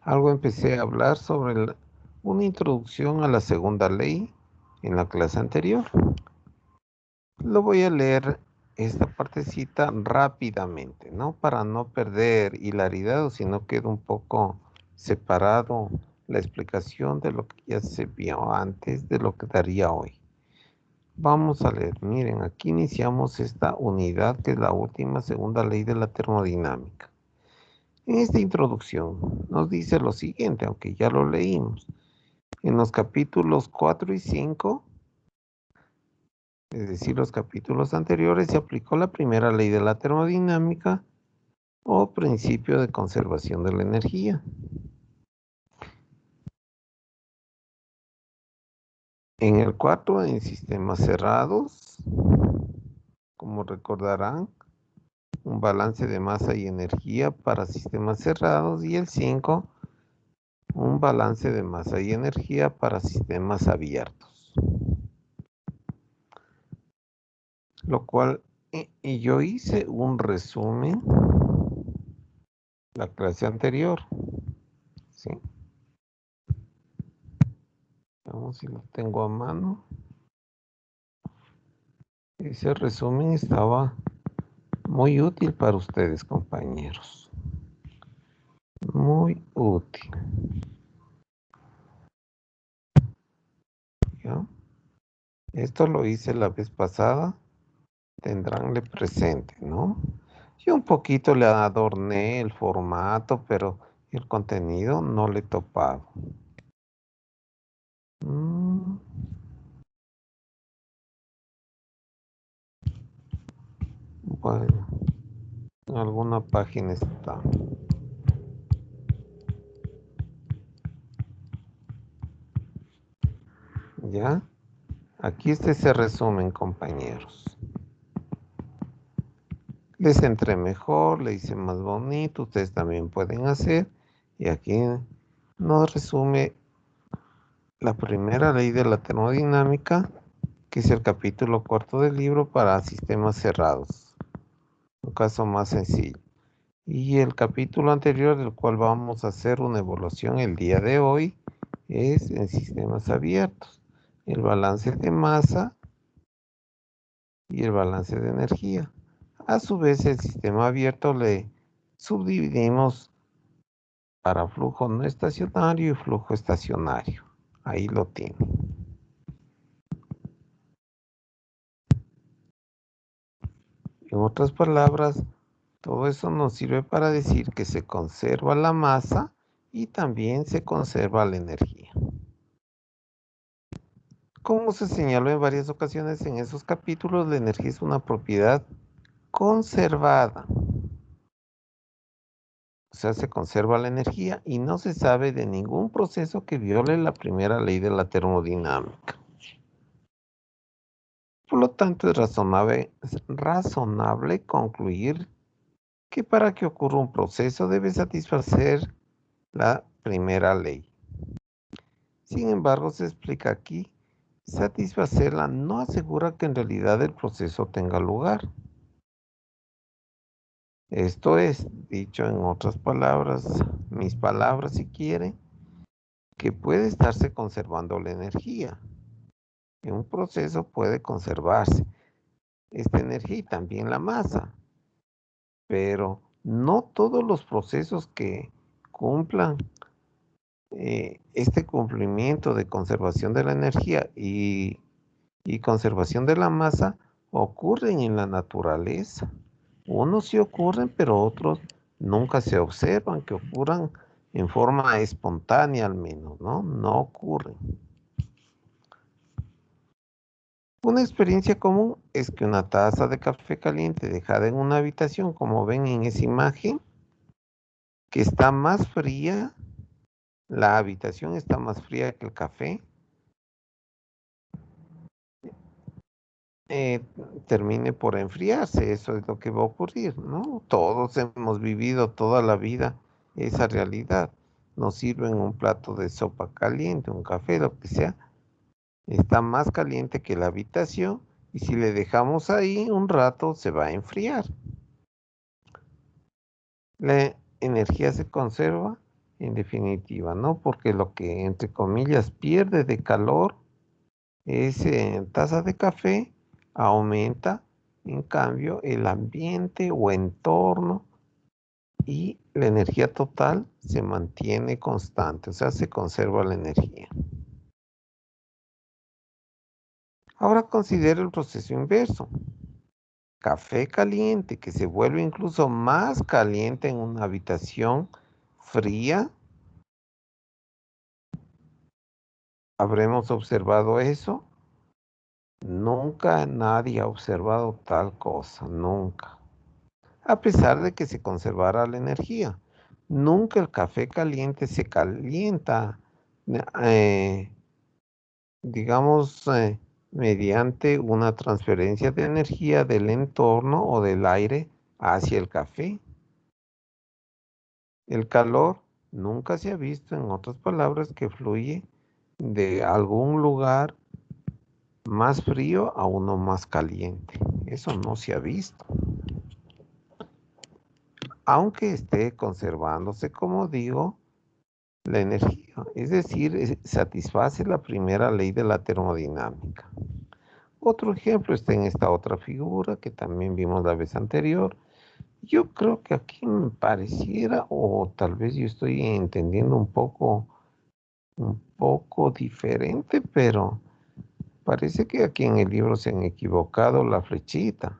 Algo empecé a hablar sobre una introducción a la segunda ley en la clase anterior. Lo voy a leer esta partecita rápidamente, ¿no? Para no perder hilaridad, o si no queda un poco separado la explicación de lo que ya se vio antes de lo que daría hoy. Vamos a leer, miren, aquí iniciamos esta unidad que es la última segunda ley de la termodinámica. En esta introducción nos dice lo siguiente, aunque ya lo leímos. En los capítulos 4 y 5, es decir, los capítulos anteriores, se aplicó la primera ley de la termodinámica o principio de conservación de la energía. En el 4, en sistemas cerrados, como recordarán, un balance de masa y energía para sistemas cerrados, y el 5, un balance de masa y energía para sistemas abiertos. Lo cual, y yo hice un resumen la clase anterior, ¿sí? Vamos si lo tengo a mano. Ese resumen estaba muy útil para ustedes, compañeros. Muy útil. ¿Ya? Esto lo hice la vez pasada. Tendránle presente, ¿no? Yo un poquito le adorné el formato, pero el contenido no le he topado. Bueno, en alguna página está. ¿Ya? Aquí está ese resumen, compañeros. Les entré mejor, le hice más bonito, ustedes también pueden hacer. Y aquí nos resume la primera ley de la termodinámica, que es el capítulo 4 del libro para sistemas cerrados. Un caso más sencillo. Y el capítulo anterior, del cual vamos a hacer una evaluación el día de hoy, es en sistemas abiertos. El balance de masa y el balance de energía. A su vez, el sistema abierto le subdividimos para flujo no estacionario y flujo estacionario. Ahí lo tiene. En otras palabras, todo eso nos sirve para decir que se conserva la masa y también se conserva la energía. Como se señaló en varias ocasiones en esos capítulos, la energía es una propiedad conservada. O sea, se conserva la energía y no se sabe de ningún proceso que viole la primera ley de la termodinámica. Por lo tanto, es razonable concluir que para que ocurra un proceso debe satisfacer la primera ley. Sin embargo, se explica aquí, satisfacerla no asegura que en realidad el proceso tenga lugar. Esto es, dicho en otras palabras, mis palabras si quiere, que puede estarse conservando la energía. En un proceso puede conservarse esta energía y también la masa, pero no todos los procesos que cumplan este cumplimiento de conservación de la energía y conservación de la masa ocurren en la naturaleza. Unos sí ocurren, pero otros nunca se observan que ocurran en forma espontánea al menos, ¿no? No ocurren. Una experiencia común es que una taza de café caliente dejada en una habitación, como ven en esa imagen, que está más fría, la habitación está más fría que el café, termine por enfriarse. Eso es lo que va a ocurrir, ¿no? Todos hemos vivido toda la vida esa realidad. Nos sirven un plato de sopa caliente, un café, lo que sea, está más caliente que la habitación y si le dejamos ahí un rato se va a enfriar. La energía se conserva en definitiva, ¿no? Porque lo que, entre comillas, pierde de calor es taza de café, aumenta, en cambio, el ambiente o entorno y la energía total se mantiene constante, o sea, se conserva la energía. Ahora considera el proceso inverso. Café caliente que se vuelve incluso más caliente en una habitación fría. ¿Habremos observado eso? Nunca nadie ha observado tal cosa, nunca. A pesar de que se conservara la energía. Nunca el café caliente se calienta, eh, digamos, mediante una transferencia de energía del entorno o del aire hacia el café. El calor nunca se ha visto, en otras palabras, que fluye de algún lugar más frío a uno más caliente. Eso no se ha visto. Aunque esté conservándose, como digo, la energía. Es decir, satisface la primera ley de la termodinámica. Otro ejemplo está en esta otra figura que también vimos la vez anterior. Yo creo que aquí me pareciera, o tal vez yo estoy entendiendo un poco diferente, pero parece que aquí en el libro se han equivocado la flechita.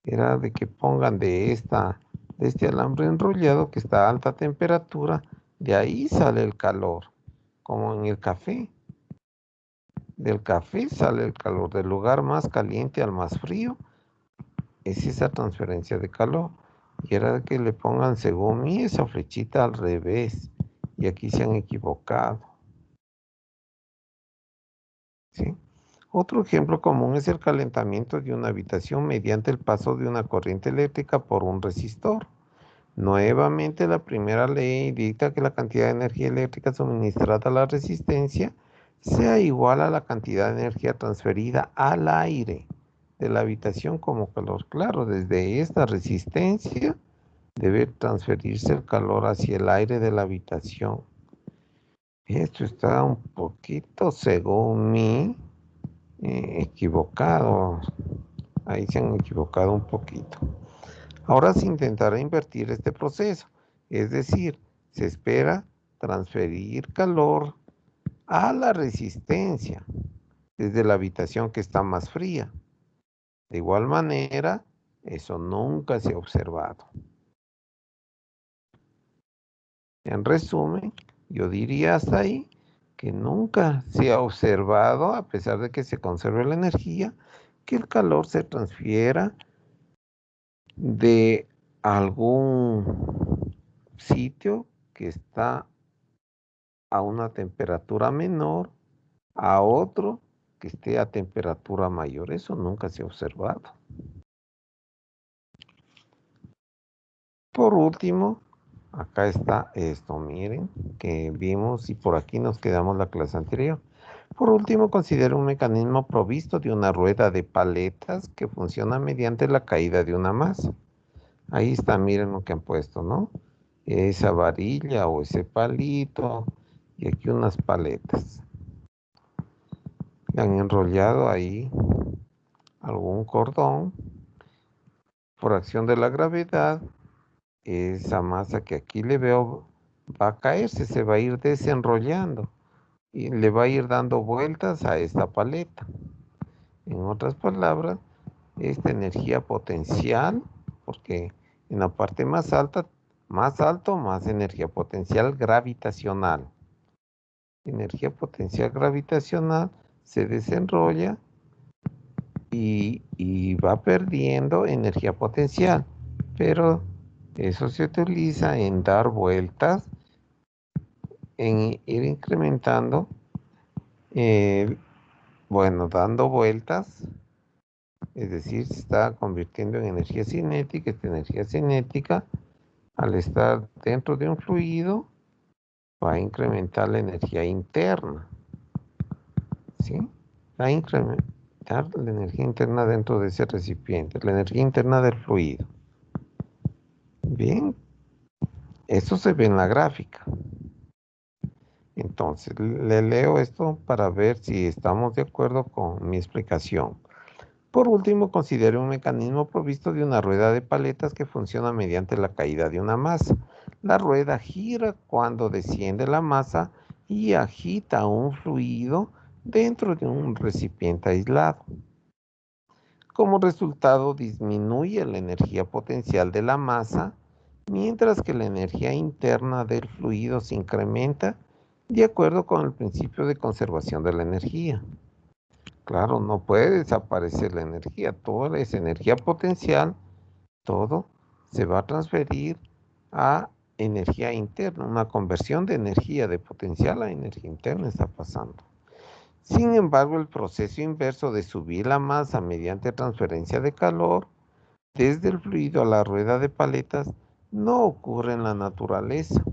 Era de que pongan de este alambre enrollado que está a alta temperatura, de ahí sale el calor, como en el café. Del café sale el calor, del lugar más caliente al más frío, es esa transferencia de calor. Y era de que le pongan, según mí, esa flechita al revés. Y aquí se han equivocado. ¿Sí? Otro ejemplo común es el calentamiento de una habitación mediante el paso de una corriente eléctrica por un resistor. Nuevamente, la primera ley dicta que la cantidad de energía eléctrica suministrada a la resistencia sea igual a la cantidad de energía transferida al aire de la habitación como calor. Claro, desde esta resistencia debe transferirse el calor hacia el aire de la habitación. Esto está un poquito, según mí, equivocado. Ahí se han equivocado un poquito. Ahora se intentará invertir este proceso, es decir, se espera transferir calor a la resistencia desde la habitación que está más fría. De igual manera, eso nunca se ha observado. En resumen, yo diría hasta ahí que nunca se ha observado, a pesar de que se conserve la energía, que el calor se transfiera de algún sitio que está a una temperatura menor a otro que esté a temperatura mayor. Eso nunca se ha observado. Por último, acá está esto, miren, que vimos y por aquí nos quedamos la clase anterior. Por último, considera un mecanismo provisto de una rueda de paletas que funciona mediante la caída de una masa. Ahí está, miren lo que han puesto, ¿no? Esa varilla o ese palito y aquí unas paletas. Le han enrollado ahí algún cordón. Por acción de la gravedad, esa masa que aquí le veo va a caerse, se va a ir desenrollando y le va a ir dando vueltas a esta paleta. En otras palabras, esta energía potencial, porque en la parte más alta, más alto, más energía potencial gravitacional. Energía potencial gravitacional se desenrolla y va perdiendo energía potencial, pero eso se utiliza en dar vueltas, en ir incrementando, bueno, dando vueltas, es decir, se está convirtiendo en energía cinética. Esta energía cinética, al estar dentro de un fluido, va a incrementar la energía interna, ¿sí? Va a incrementar la energía interna dentro de ese recipiente, la energía interna del fluido. Bien, eso se ve en la gráfica. Entonces, le leo esto para ver si estamos de acuerdo con mi explicación. Por último, considere un mecanismo provisto de una rueda de paletas que funciona mediante la caída de una masa. La rueda gira cuando desciende la masa y agita un fluido dentro de un recipiente aislado. Como resultado, disminuye la energía potencial de la masa, mientras que la energía interna del fluido se incrementa de acuerdo con el principio de conservación de la energía. Claro, no puede desaparecer la energía, toda esa energía potencial, todo se va a transferir a energía interna, una conversión de energía de potencial a energía interna está pasando. Sin embargo, el proceso inverso de subir la masa mediante transferencia de calor desde el fluido a la rueda de paletas no ocurre en la naturaleza,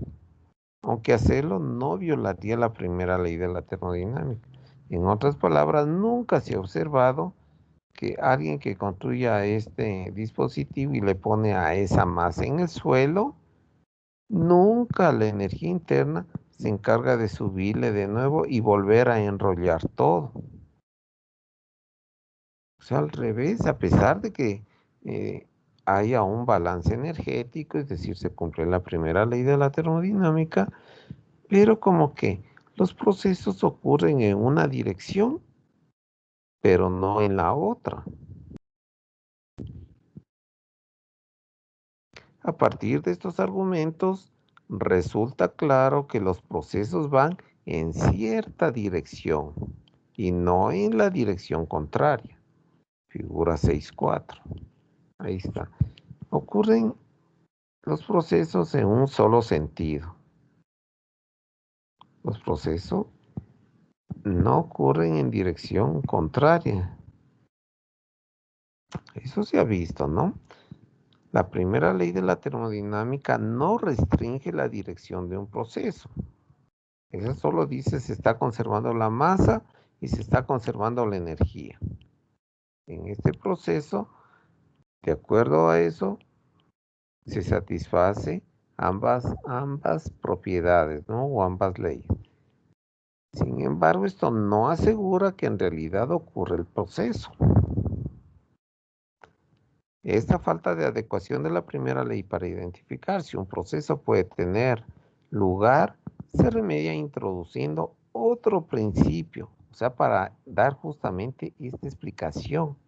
aunque hacerlo no violaría la primera ley de la termodinámica. En otras palabras, nunca se ha observado que alguien que construya este dispositivo y le pone a esa masa en el suelo, nunca la energía interna se encarga de subirle de nuevo y volver a enrollar todo. O sea, al revés, a pesar de que haya un balance energético, es decir, se cumple la primera ley de la termodinámica, pero como que los procesos ocurren en una dirección, pero no en la otra. A partir de estos argumentos, resulta claro que los procesos van en cierta dirección y no en la dirección contraria. Figura 6.4. Ahí está. Ocurren los procesos en un solo sentido. Los procesos no ocurren en dirección contraria. Eso se ha visto, ¿no? La primera ley de la termodinámica no restringe la dirección de un proceso. Esa solo dice se está conservando la masa y se está conservando la energía. En este proceso, de acuerdo a eso, se satisface ambas propiedades, ¿no? O ambas leyes. Sin embargo, esto no asegura que en realidad ocurre el proceso. Esta falta de adecuación de la primera ley para identificar si un proceso puede tener lugar se remedia introduciendo otro principio, o sea, para dar justamente esta explicación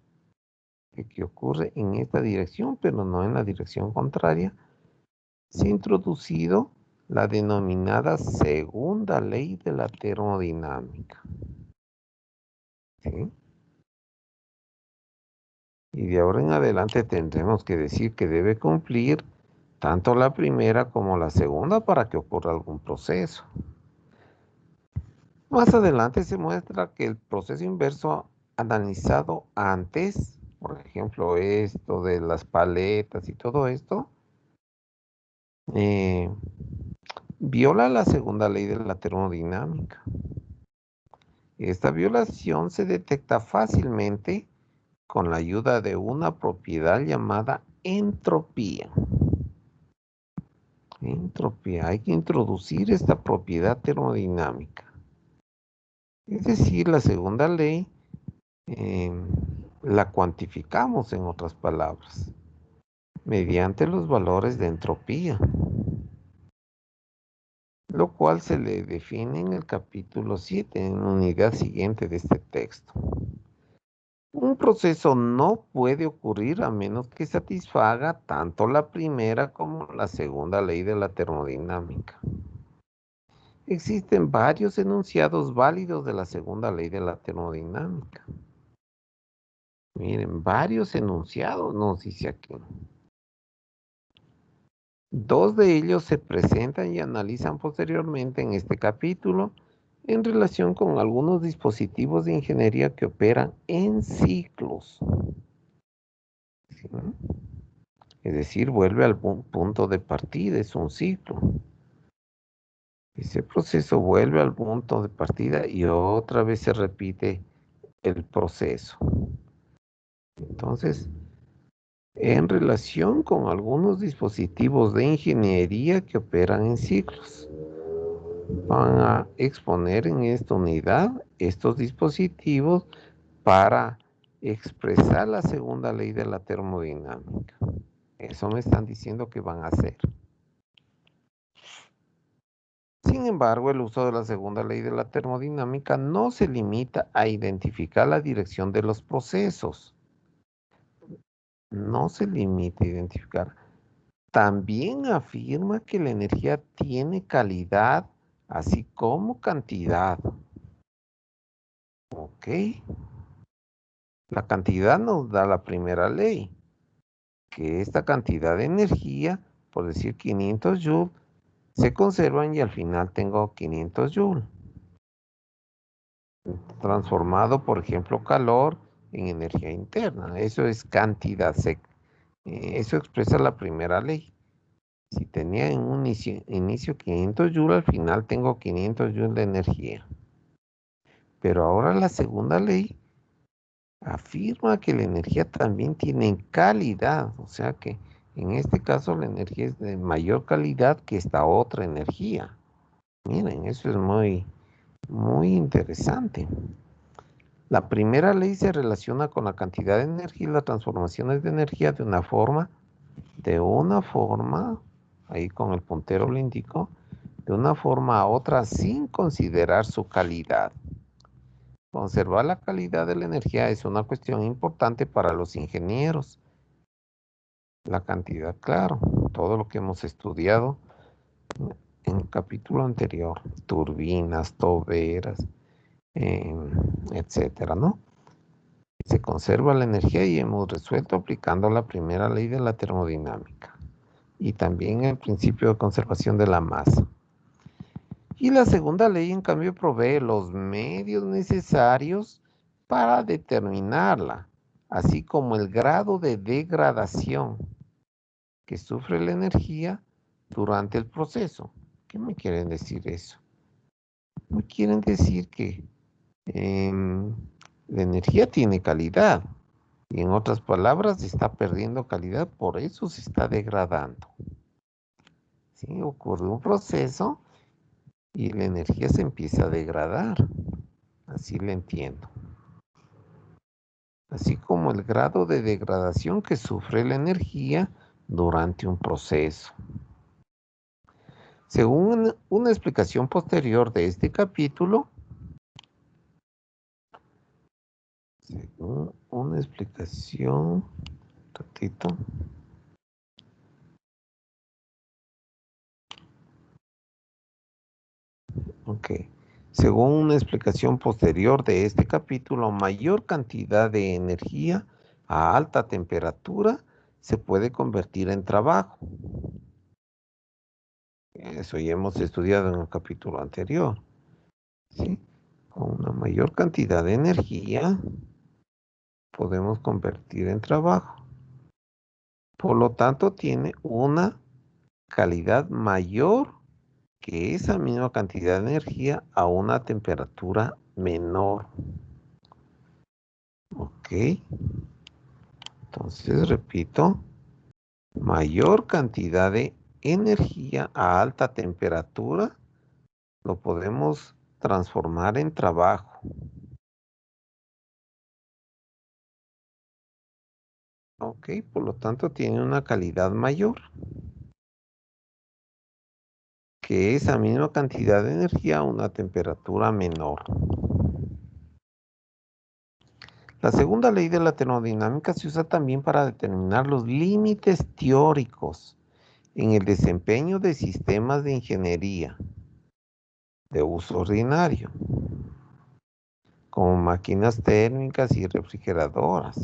de que ocurre en esta dirección, pero no en la dirección contraria. Se ha introducido la denominada segunda ley de la termodinámica. ¿Sí? Y de ahora en adelante tendremos que decir que debe cumplir tanto la primera como la segunda para que ocurra algún proceso. Más adelante se muestra que el proceso inverso analizado antes, por ejemplo, esto de las paletas y todo esto, viola la segunda ley de la termodinámica. Esta violación se detecta fácilmente con la ayuda de una propiedad llamada entropía. Entropía, hay que introducir esta propiedad termodinámica. Es decir, la segunda ley la cuantificamos, en otras palabras, mediante los valores de entropía, lo cual se le define en el capítulo 7, en la unidad siguiente de este texto. Un proceso no puede ocurrir a menos que satisfaga tanto la primera como la segunda ley de la termodinámica. Existen varios enunciados válidos de la segunda ley de la termodinámica. Miren, varios enunciados nos dice aquí. Dos de ellos se presentan y analizan posteriormente en este capítulo en relación con algunos dispositivos de ingeniería que operan en ciclos. ¿Sí? Es decir, vuelve al punto de partida, es un ciclo. Ese proceso vuelve al punto de partida y otra vez se repite el proceso. Entonces, en relación con algunos dispositivos de ingeniería que operan en ciclos. van a exponer en esta unidad estos dispositivos para expresar la segunda ley de la termodinámica. Eso me están diciendo que van a hacer. Sin embargo, el uso de la segunda ley de la termodinámica no se limita a identificar la dirección de los procesos. No se limita a identificar. También afirma que la energía tiene calidad, así como cantidad. ¿Ok? La cantidad nos da la primera ley, que esta cantidad de energía, por decir 500 joules, se conservan y al final tengo 500 joules. Transformado, por ejemplo, calor en energía interna. Eso es cantidad. Eso expresa la primera ley. Si tenía en un inicio 500 joules, al final tengo 500 joules de energía. Pero ahora la segunda ley afirma que la energía también tiene calidad. O sea que en este caso la energía es de mayor calidad que esta otra energía. Miren, eso es muy, muy interesante. La primera ley se relaciona con la cantidad de energía y las transformaciones de energía de una forma, ahí con el puntero le indico, de una forma a otra sin considerar su calidad. Conservar la calidad de la energía es una cuestión importante para los ingenieros. La cantidad, claro, todo lo que hemos estudiado en el capítulo anterior, turbinas, toberas, etcétera, ¿no? Se conserva la energía y hemos resuelto aplicando la primera ley de la termodinámica y también el principio de conservación de la masa. Y la segunda ley, en cambio, provee los medios necesarios para determinarla, así como el grado de degradación que sufre la energía durante el proceso. ¿Qué me quieren decir eso? Me quieren decir que la energía tiene calidad y en otras palabras está perdiendo calidad, por eso se está degradando. ¿Sí? Ocurre un proceso y la energía se empieza a degradar. Así le entiendo. Así como el grado de degradación que sufre la energía durante un proceso. Según una explicación posterior de este capítulo, según una explicación, ratito. Ok. Según una explicación posterior de este capítulo, mayor cantidad de energía a alta temperatura se puede convertir en trabajo. Eso ya hemos estudiado en el capítulo anterior. ¿Sí? Con una mayor cantidad de energía podemos convertir en trabajo. Por lo tanto, tiene una calidad mayor que esa misma cantidad de energía a una temperatura menor. Ok. Entonces, repito, mayor cantidad de energía a alta temperatura lo podemos transformar en trabajo. Ok, por lo tanto tiene una calidad mayor que esa misma cantidad de energía a una temperatura menor. La segunda ley de la termodinámica se usa también para determinar los límites teóricos en el desempeño de sistemas de ingeniería de uso ordinario, como máquinas térmicas y refrigeradoras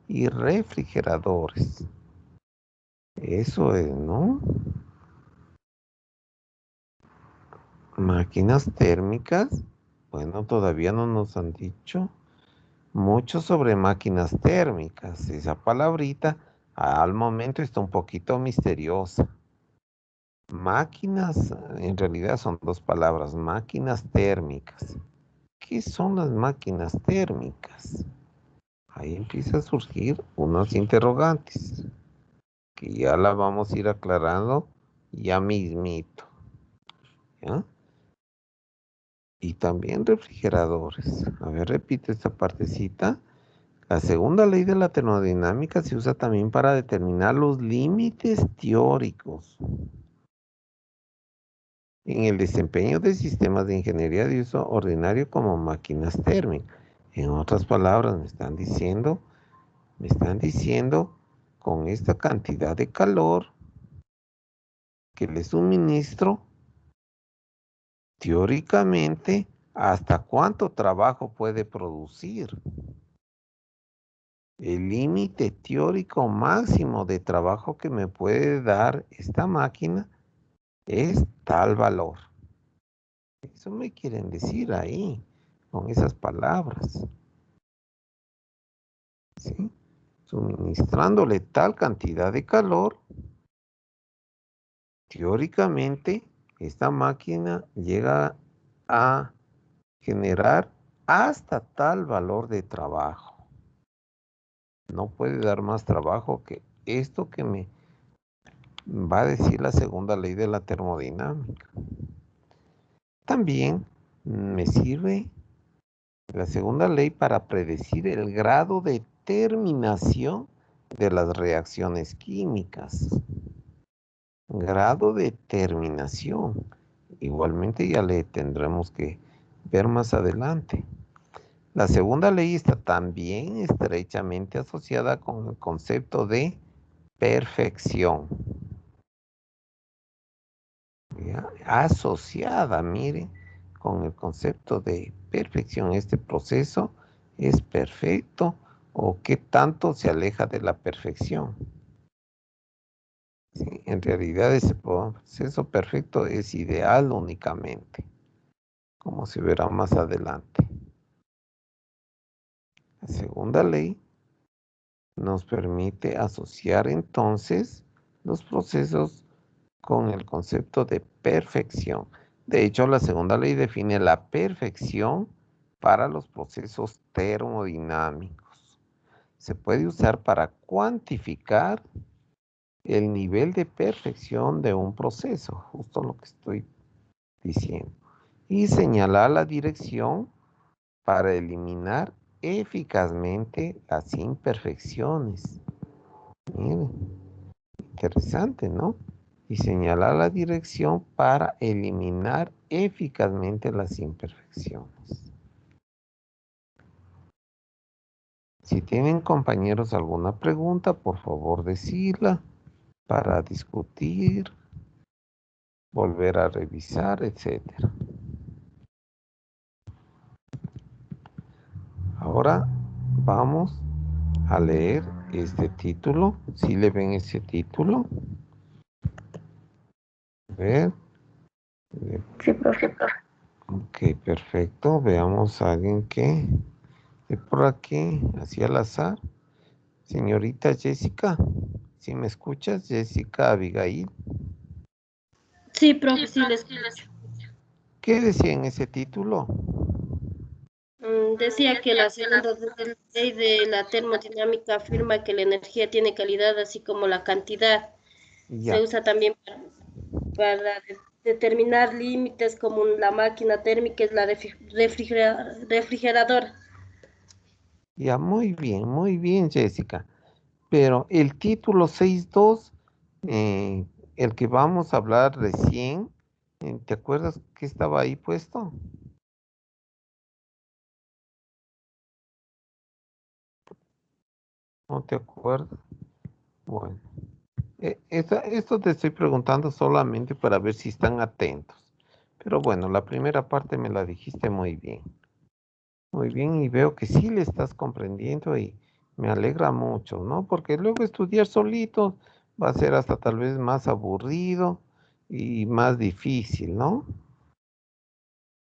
y refrigeradores. Eso es, ¿no? Máquinas térmicas. Bueno, todavía no nos han dicho mucho sobre máquinas térmicas. Esa palabrita al momento está un poquito misteriosa. Máquinas, en realidad son dos palabras, máquinas térmicas. ¿Qué son las máquinas térmicas? Ahí empieza a surgir unos interrogantes, que ya la vamos a ir aclarando ya mismito. ¿Ya? y también refrigeradores. A ver, repite esta partecita. La segunda ley de la termodinámica se usa también para determinar los límites teóricos en el desempeño de sistemas de ingeniería de uso ordinario como máquinas térmicas. En otras palabras, me están diciendo con esta cantidad de calor que le suministro, teóricamente, hasta cuánto trabajo puede producir. El límite teórico máximo de trabajo que me puede dar esta máquina es tal valor. Eso me quieren decir ahí, con esas palabras. ¿Sí? Suministrándole tal cantidad de calor, teóricamente, esta máquina llega a generar hasta tal valor de trabajo. No puede dar más trabajo que esto que me va a decir la segunda ley de la termodinámica. También me sirve la segunda ley para predecir el grado de terminación de las reacciones químicas. Grado de terminación. Igualmente ya le tendremos que ver más adelante. La segunda ley está también estrechamente asociada con el concepto de perfección. ¿Ya? Asociada, mire, con el concepto de perfección. Este proceso es perfecto o qué tanto se aleja de la perfección. Sí, en realidad ese proceso perfecto es ideal únicamente, como se verá más adelante. La segunda ley nos permite asociar entonces los procesos con el concepto de perfección. De hecho, la segunda ley define la perfección para los procesos termodinámicos. Se puede usar para cuantificar el nivel de perfección de un proceso, justo lo que estoy diciendo, y señalar la dirección para eliminar eficazmente las imperfecciones. Miren, interesante, ¿no? Y señalar la dirección para eliminar eficazmente las imperfecciones. Si tienen compañeros alguna pregunta, por favor decirla para discutir, volver a revisar, etcétera. Ahora vamos a leer este título. ¿Sí le ven ese título? A ver. Sí, profe. Ok, perfecto. Veamos a alguien que esté por aquí, así al azar. Señorita Jessica, ¿sí me escuchas? Jessica Abigail. Sí, profe, sí le escucho. ¿Qué decía en ese título? Decía que la segunda ley de la termodinámica afirma que la energía tiene calidad así como la cantidad. Se Ya, usa también para determinar límites como la máquina térmica es la refrigeradora. ya, muy bien, Jessica. Pero el título 6.2, el que vamos a hablar recién, ¿te acuerdas que estaba ahí puesto? ¿No te acuerdas? Bueno, esto te estoy preguntando solamente para ver si están atentos. Pero bueno, la primera parte me la dijiste muy bien. Muy bien, y veo que sí le estás comprendiendo y me alegra mucho, ¿no? Porque luego estudiar solito va a ser hasta tal vez más aburrido y más difícil, ¿no?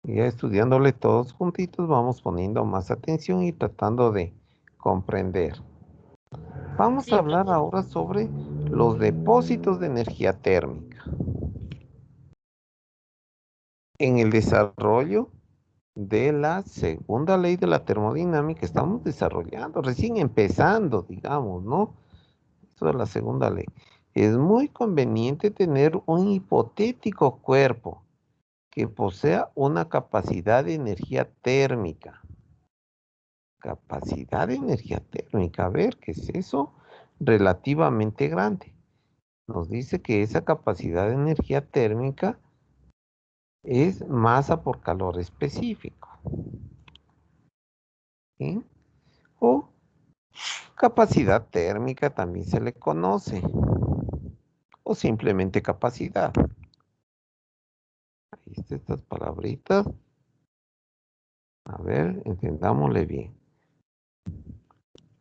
Y ya estudiándole todos juntitos vamos poniendo más atención y tratando de comprender. Vamos a Sí, hablar profe. ahora sobre los depósitos de energía térmica. En el desarrollo de la segunda ley de la termodinámica estamos desarrollando, recién empezando, digamos, ¿no? Esto es la segunda ley. Es muy conveniente tener un hipotético cuerpo que posea una capacidad de energía térmica. Capacidad de energía térmica, a ver, ¿qué es eso? Relativamente grande. Nos dice que esa capacidad de energía térmica es masa por calor específico. ¿Sí? O capacidad térmica también se le conoce. O simplemente capacidad. Ahí están estas palabritas. A ver, entendámosle bien.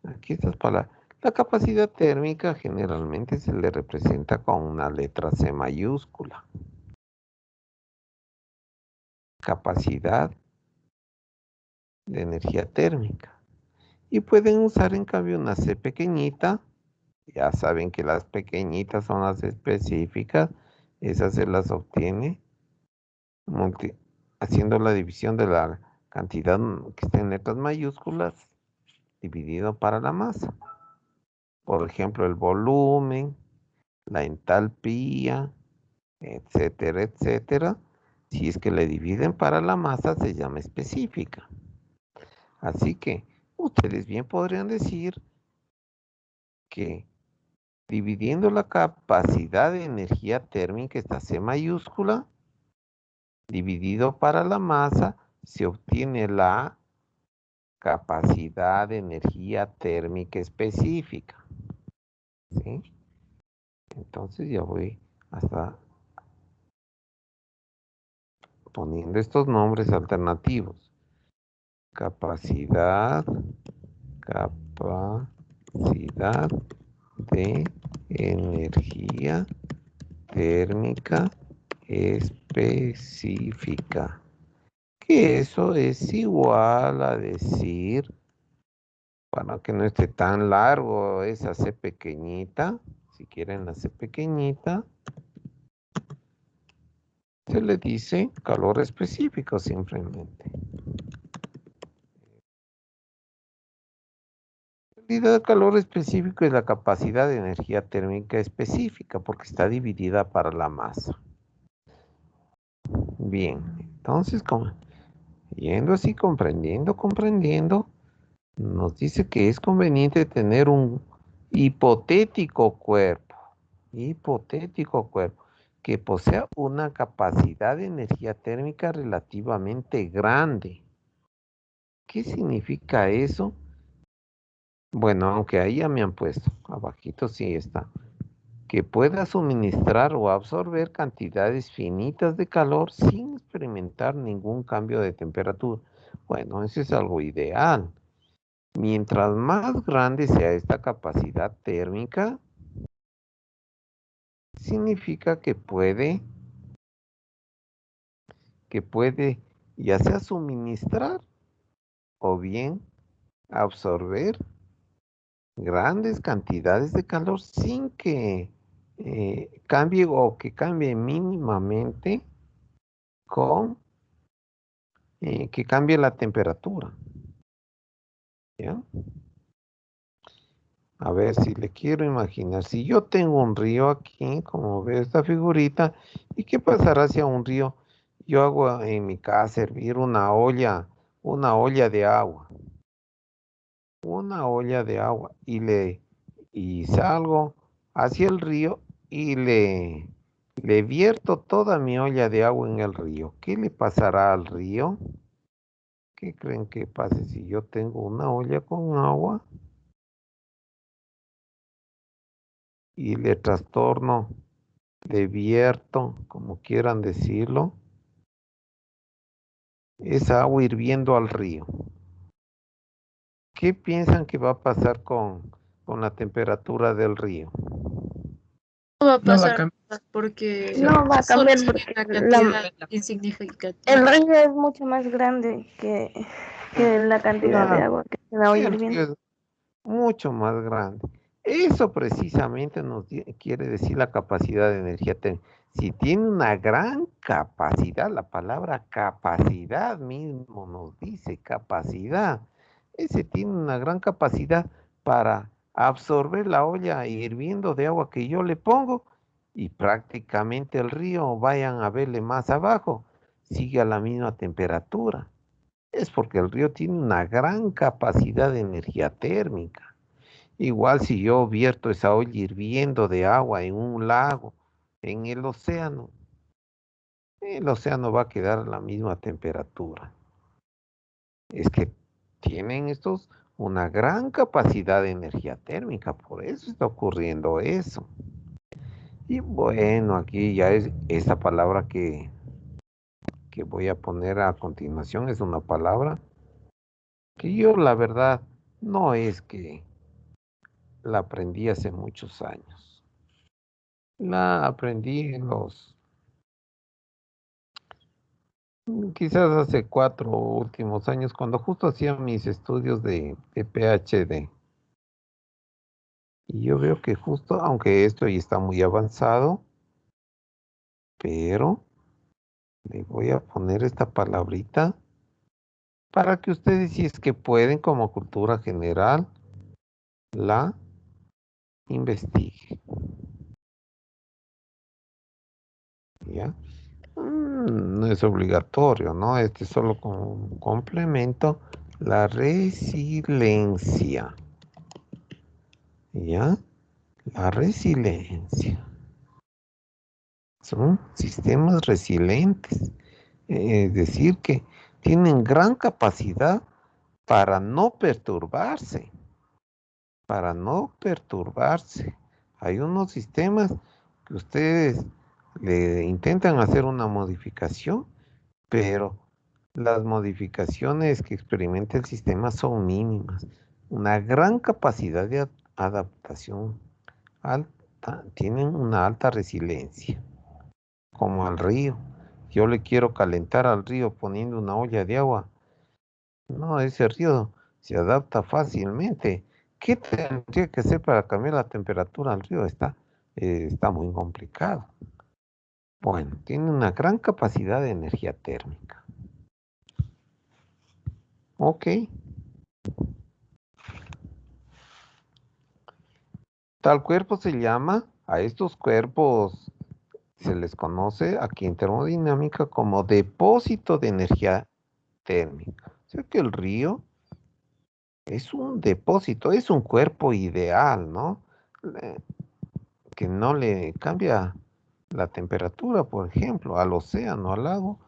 Aquí estas palabras. La capacidad térmica generalmente se le representa con una letra C mayúscula. Capacidad de energía térmica. Y pueden usar en cambio una C pequeñita. Ya saben que las pequeñitas son las específicas. Esas se las obtiene haciendo la división de la cantidad que está en letras mayúsculas dividido para la masa. Por ejemplo, el volumen, la entalpía, etcétera, etcétera. Si es que le dividen para la masa, se llama específica. Así que ustedes bien podrían decir que dividiendo la capacidad de energía térmica, esta C mayúscula, dividido para la masa, se obtiene la capacidad de energía térmica específica. ¿Sí? Entonces ya voy hasta poniendo estos nombres alternativos. Capacidad de energía térmica específica. Que eso es igual a decir, para que no esté tan largo, esa C pequeñita, si quieren la C pequeñita, se le dice calor específico simplemente. La medida de calor específico es la capacidad de energía térmica específica porque está dividida para la masa. Bien, entonces, yendo así, comprendiendo, nos dice que es conveniente tener un hipotético cuerpo, que posea una capacidad de energía térmica relativamente grande. ¿Qué significa eso? Bueno, aunque ahí ya me han puesto, abajito sí está, que pueda suministrar o absorber cantidades finitas de calor sin experimentar ningún cambio de temperatura. Bueno, eso es algo ideal. Mientras más grande sea esta capacidad térmica, significa que puede ya sea suministrar o bien absorber grandes cantidades de calor sin que cambie o que cambie mínimamente con que cambie la temperatura. ¿Ya? A ver si le quiero imaginar. Si yo tengo un río aquí, como ve esta figurita, ¿y qué pasará si a un río yo hago en mi casa hervir una olla de agua? Una olla de agua y salgo hacia el río y le vierto toda mi olla de agua en el río. ¿Qué le pasará al río? ¿Qué creen que pase si yo tengo una olla con agua y le trastorno, le vierto, como quieran decirlo, esa agua hirviendo al río? ¿Qué piensan que va a pasar con la temperatura del río? No va a pasar nada porque No va a solo cambiar es porque una cantidad insignificativa. el río es mucho más grande que la cantidad de agua que se da hoy El hirviendo. río es mucho más grande. Eso precisamente nos quiere decir la capacidad de energía térmica. Si tiene una gran capacidad, la palabra capacidad mismo nos dice capacidad. Ese tiene una gran capacidad para absorber la olla hirviendo de agua que yo le pongo y prácticamente el río vayan a verle más abajo. sigue a la misma temperatura? Es porque el río tiene una gran capacidad de energía térmica. Igual si yo vierto esa olla hirviendo de agua en un lago, en el océano va a quedar a la misma temperatura. Es que tienen estos una gran capacidad de energía térmica, por eso está ocurriendo eso. Y bueno, aquí ya es esta palabra que voy a poner a continuación, es una palabra que yo la verdad no es que la aprendí hace muchos años. La aprendí quizás hace 4 últimos años, cuando justo hacía mis estudios de PhD. Y yo veo que justo, aunque esto ya está muy avanzado, pero le voy a poner esta palabrita para que ustedes, si es que pueden, como cultura general, la investiguen. ¿Ya? No es obligatorio, ¿no? Este es solo como un complemento. La resiliencia. ¿Ya? La resiliencia. Son sistemas resilientes. Es decir, que tienen gran capacidad para no perturbarse. Para no perturbarse. Hay unos sistemas que ustedes le intentan hacer una modificación, pero las modificaciones que experimenta el sistema son mínimas. Una gran capacidad de adaptación alta, tienen una alta resiliencia, como al río. Yo le quiero calentar al río poniendo una olla de agua. No, ese río se adapta fácilmente. ¿Qué tendría que hacer para cambiar la temperatura del río? Está muy complicado. Bueno, tiene una gran capacidad de energía térmica. Ok. Tal cuerpo se llama, a estos cuerpos se les conoce aquí en termodinámica como depósito de energía térmica. O sea que el río es un depósito, es un cuerpo ideal, ¿no? Que no le cambia la temperatura, por ejemplo, al océano, al lago.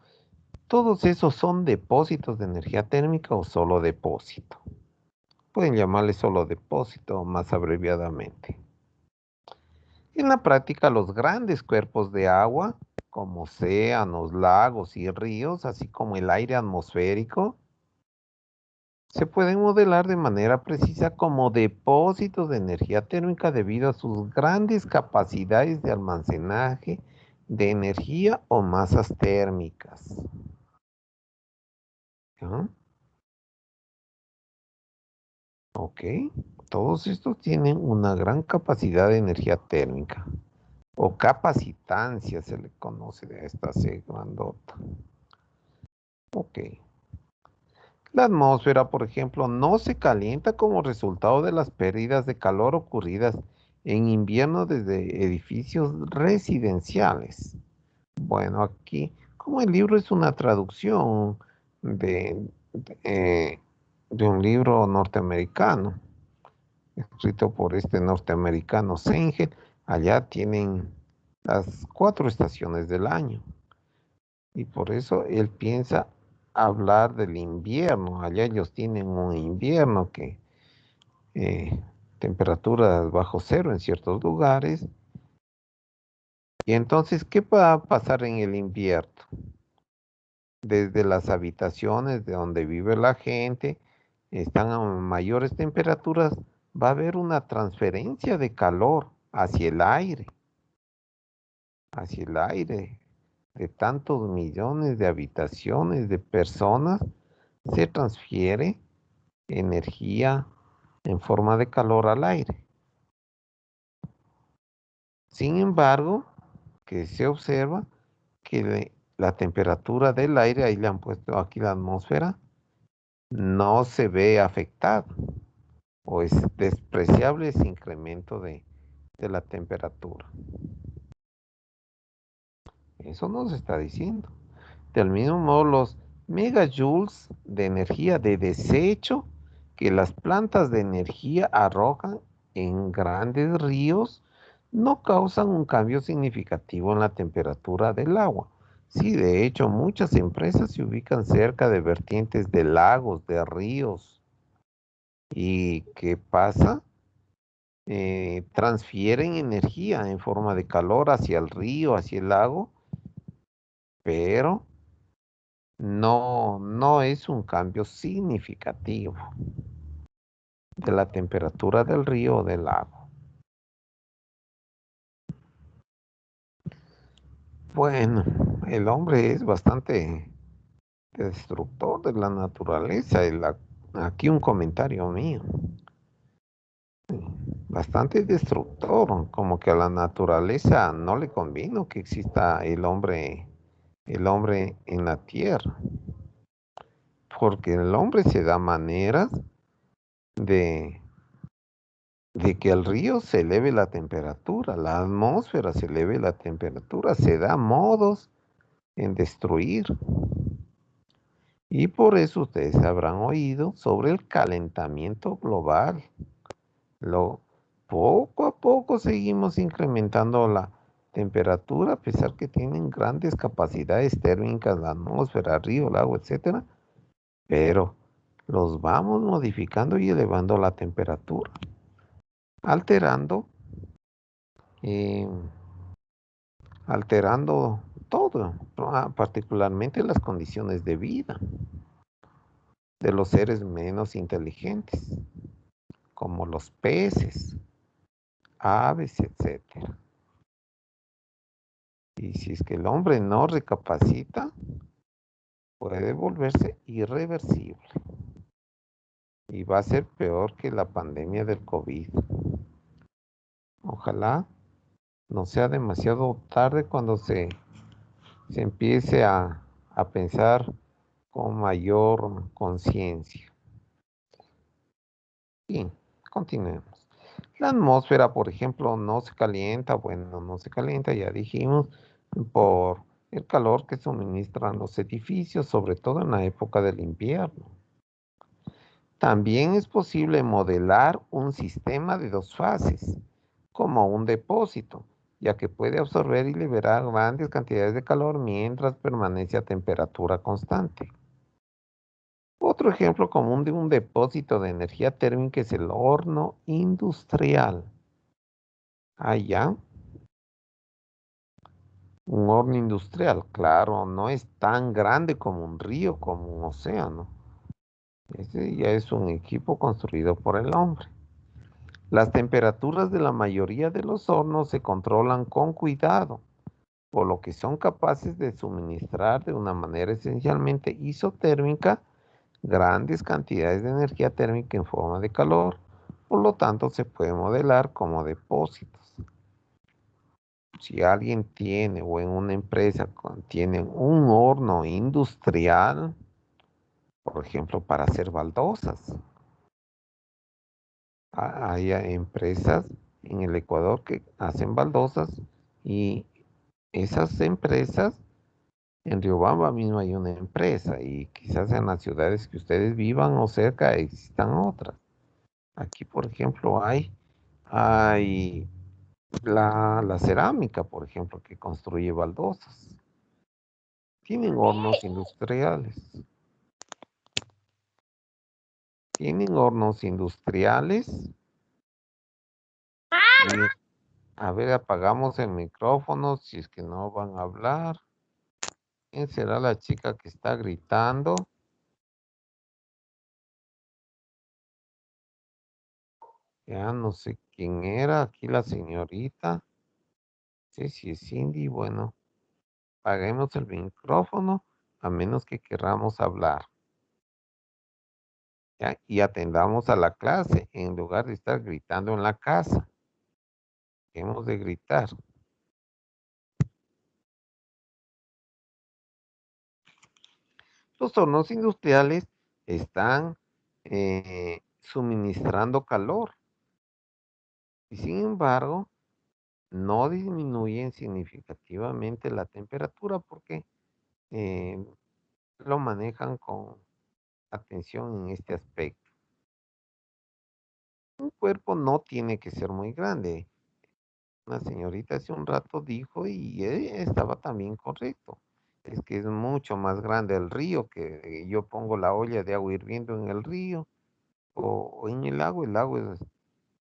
Todos esos son depósitos de energía térmica o solo depósito. Pueden llamarle solo depósito más abreviadamente. En la práctica, los grandes cuerpos de agua, como océanos, lagos y ríos, así como el aire atmosférico, se pueden modelar de manera precisa como depósitos de energía térmica debido a sus grandes capacidades de almacenaje de energía o masas térmicas. ¿Ya? Ok, todos estos tienen una gran capacidad de energía térmica o capacitancia se le conoce de esta C grandota. Ok. La atmósfera, por ejemplo, no se calienta como resultado de las pérdidas de calor ocurridas en invierno desde edificios residenciales. Bueno, aquí, como el libro es una traducción de, de un libro norteamericano, escrito por este norteamericano Sengel, allá tienen las 4 estaciones del año. Y por eso él piensa hablar del invierno. Allá ellos tienen un invierno que temperaturas bajo cero en ciertos lugares. Y entonces, ¿qué va a pasar en el invierno? Desde las habitaciones de donde vive la gente, están a mayores temperaturas, va a haber una transferencia de calor hacia el aire de tantos millones de habitaciones, de personas, se transfiere energía en forma de calor al aire. Sin embargo, que se observa que la temperatura del aire, ahí le han puesto aquí la atmósfera, no se ve afectada o es despreciable ese incremento de la temperatura. Eso nos está diciendo. Del mismo modo, los megajoules de energía de desecho que las plantas de energía arrojan en grandes ríos no causan un cambio significativo en la temperatura del agua. Sí, de hecho, muchas empresas se ubican cerca de vertientes de lagos, de ríos. ¿Y qué pasa? Transfieren energía en forma de calor hacia el río, hacia el lago, pero no es un cambio significativo de la temperatura del río o del lago. Bueno, el hombre es bastante destructor de la naturaleza. Aquí un comentario mío. Bastante destructor, como que a la naturaleza no le convino que exista el hombre en la tierra, porque el hombre se da maneras de, de que el río se eleve la temperatura, la atmósfera se eleve la temperatura, se da modos en destruir. Y por eso ustedes habrán oído sobre el calentamiento global. Lo, Poco a poco seguimos incrementando la temperatura, a pesar que tienen grandes capacidades térmicas, la atmósfera, río, lago, etcétera, pero los vamos modificando y elevando la temperatura, alterando, eh, alterando todo, particularmente las condiciones de vida de los seres menos inteligentes, como los peces, aves, etcétera. Y si es que el hombre no recapacita, puede volverse irreversible. Y va a ser peor que la pandemia del COVID. Ojalá no sea demasiado tarde cuando se empiece a pensar con mayor conciencia. Bien, continuemos. La atmósfera, por ejemplo, no se calienta, bueno, no se calienta, ya dijimos, por el calor que suministran los edificios, sobre todo en la época del invierno. También es posible modelar un sistema de dos fases, como un depósito, ya que puede absorber y liberar grandes cantidades de calor mientras permanece a temperatura constante. Otro ejemplo común de un depósito de energía térmica es el horno industrial. Allá, un horno industrial, claro, no es tan grande como un río, como un océano. Ese ya es un equipo construido por el hombre. Las temperaturas de la mayoría de los hornos se controlan con cuidado, por lo que son capaces de suministrar de una manera esencialmente isotérmica grandes cantidades de energía térmica en forma de calor. Por lo tanto, se puede modelar como depósitos. Si alguien tiene o en una empresa tiene un horno industrial, por ejemplo, para hacer baldosas, hay empresas en el Ecuador que hacen baldosas y esas empresas, en Riobamba mismo hay una empresa y quizás en las ciudades que ustedes vivan o cerca existan otras. Aquí, por ejemplo, hay la cerámica, por ejemplo, que construye baldosas. Tienen hornos industriales. Tienen hornos industriales. Y, a ver, apagamos el micrófono si es que no van a hablar. ¿Quién será la chica que está gritando? Ya no sé quién era. Aquí la señorita. Sí, sí es Cindy. Bueno, apaguemos el micrófono a menos que queramos hablar. ¿Ya? Y atendamos a la clase en lugar de estar gritando en la casa. Hemos de gritar. Los hornos industriales están suministrando calor y sin embargo no disminuyen significativamente la temperatura porque lo manejan con atención en este aspecto. Un cuerpo no tiene que ser muy grande. Una señorita hace un rato dijo y estaba también correcto. Es que es mucho más grande el río que yo pongo la olla de agua hirviendo en el río o en el lago es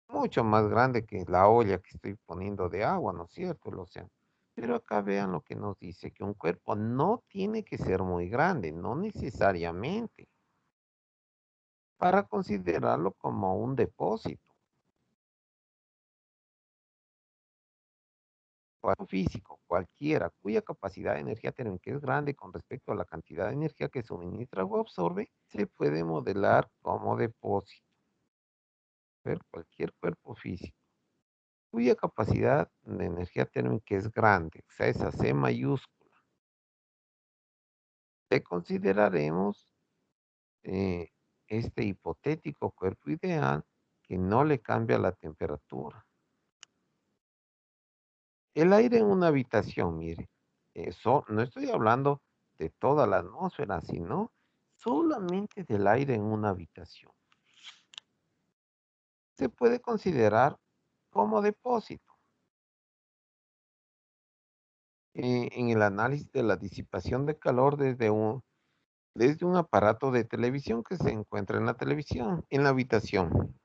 mucho más grande que la olla que estoy poniendo de agua, ¿no es cierto? El océano. Pero acá vean lo que nos dice, que un cuerpo no tiene que ser muy grande, no necesariamente, para considerarlo como un depósito. Físico, cualquiera, cuya capacidad de energía térmica es grande con respecto a la cantidad de energía que suministra o absorbe, se puede modelar como depósito. Ver cualquier cuerpo físico cuya capacidad de energía térmica es grande, o sea, esa C mayúscula. Le consideraremos este hipotético cuerpo ideal que no le cambia la temperatura. El aire en una habitación, mire, eso no estoy hablando de toda la atmósfera, sino solamente del aire en una habitación. Se puede considerar como depósito. En el análisis de la disipación de calor desde un aparato de televisión que se encuentra en la televisión, en la habitación.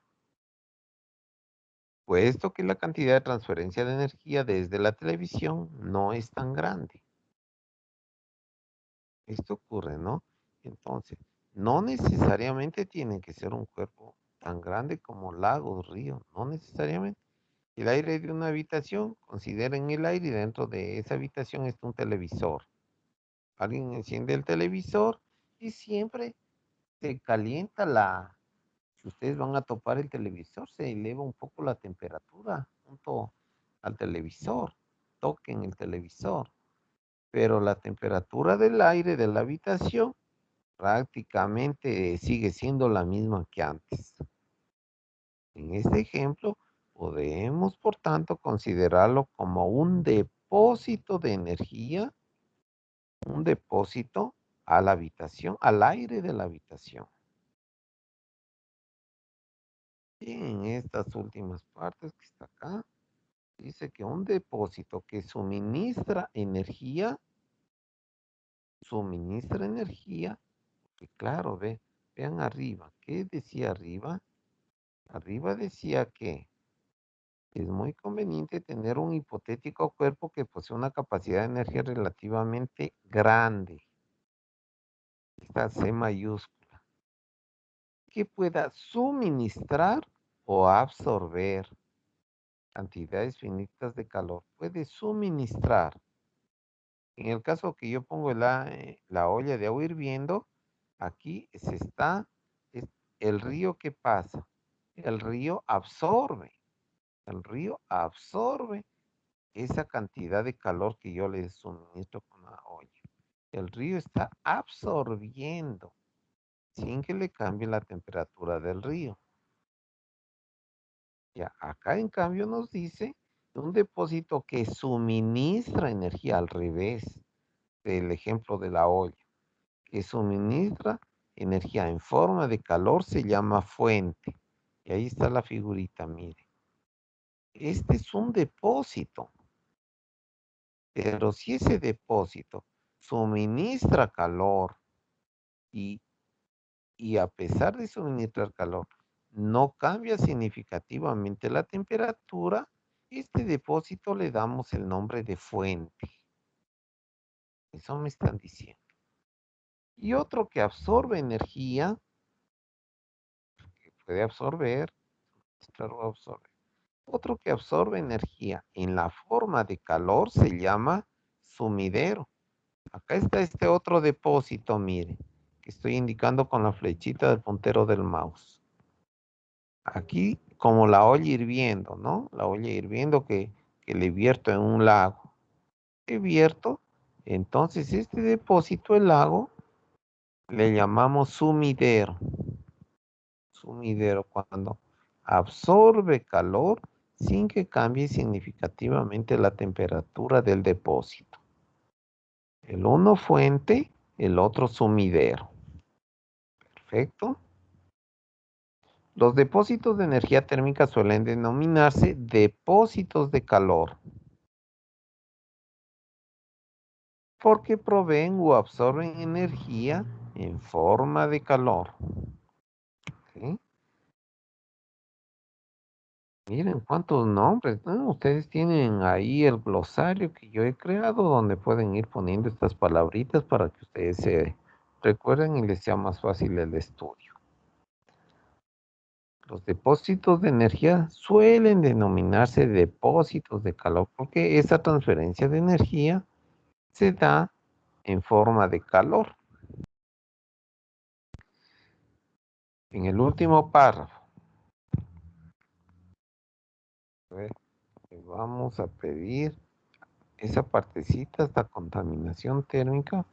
Puesto que la cantidad de transferencia de energía desde la televisión no es tan grande. Esto ocurre, ¿no? Entonces, no necesariamente tiene que ser un cuerpo tan grande como lagos, ríos, no necesariamente. El aire de una habitación, consideren el aire y dentro de esa habitación está un televisor. Alguien enciende el televisor y siempre se calienta si ustedes van a topar el televisor, se eleva un poco la temperatura junto al televisor. Toquen el televisor. Pero la temperatura del aire de la habitación prácticamente sigue siendo la misma que antes. En este ejemplo, podemos, por tanto, considerarlo como un depósito de energía, un depósito a la habitación, al aire de la habitación. Y en estas últimas partes que está acá, dice que un depósito que suministra energía, que claro, vean arriba, ¿qué decía arriba? Arriba decía que es muy conveniente tener un hipotético cuerpo que posee una capacidad de energía relativamente grande, esta C mayúscula, que pueda suministrar o absorber cantidades finitas de calor. Puede suministrar. En el caso que yo pongo la olla de agua hirviendo, aquí es el río que pasa. El río absorbe esa cantidad de calor que yo le suministro con la olla. El río está absorbiendo sin que le cambie la temperatura del río. Ya, acá en cambio nos dice un depósito que suministra energía al revés del ejemplo de la olla, que suministra energía en forma de calor se llama fuente. Y ahí está la figurita, mire. Este es un depósito. Pero si ese depósito suministra calor y a pesar de suministrar calor, no cambia significativamente la temperatura, este depósito le damos el nombre de fuente. Eso me están diciendo. Y otro que absorbe energía, que puede absorber, otro que absorbe energía en la forma de calor se llama sumidero. Acá está este otro depósito, mire, que estoy indicando con la flechita del puntero del mouse. Aquí, como la olla hirviendo, ¿no? La olla hirviendo que le vierto en un lago. Que vierto, entonces este depósito, el lago, le llamamos sumidero. Sumidero cuando absorbe calor sin que cambie significativamente la temperatura del depósito. El uno fuente, el otro sumidero. Perfecto. Los depósitos de energía térmica suelen denominarse depósitos de calor, porque proveen o absorben energía en forma de calor. ¿Sí? Miren cuántos nombres, ¿no? Ustedes tienen ahí el glosario que yo he creado donde pueden ir poniendo estas palabritas para que ustedes se recuerden y les sea más fácil el estudio. Los depósitos de energía suelen denominarse depósitos de calor porque esa transferencia de energía se da en forma de calor. En el último párrafo, vamos a pedir esa partecita, esta contaminación térmica,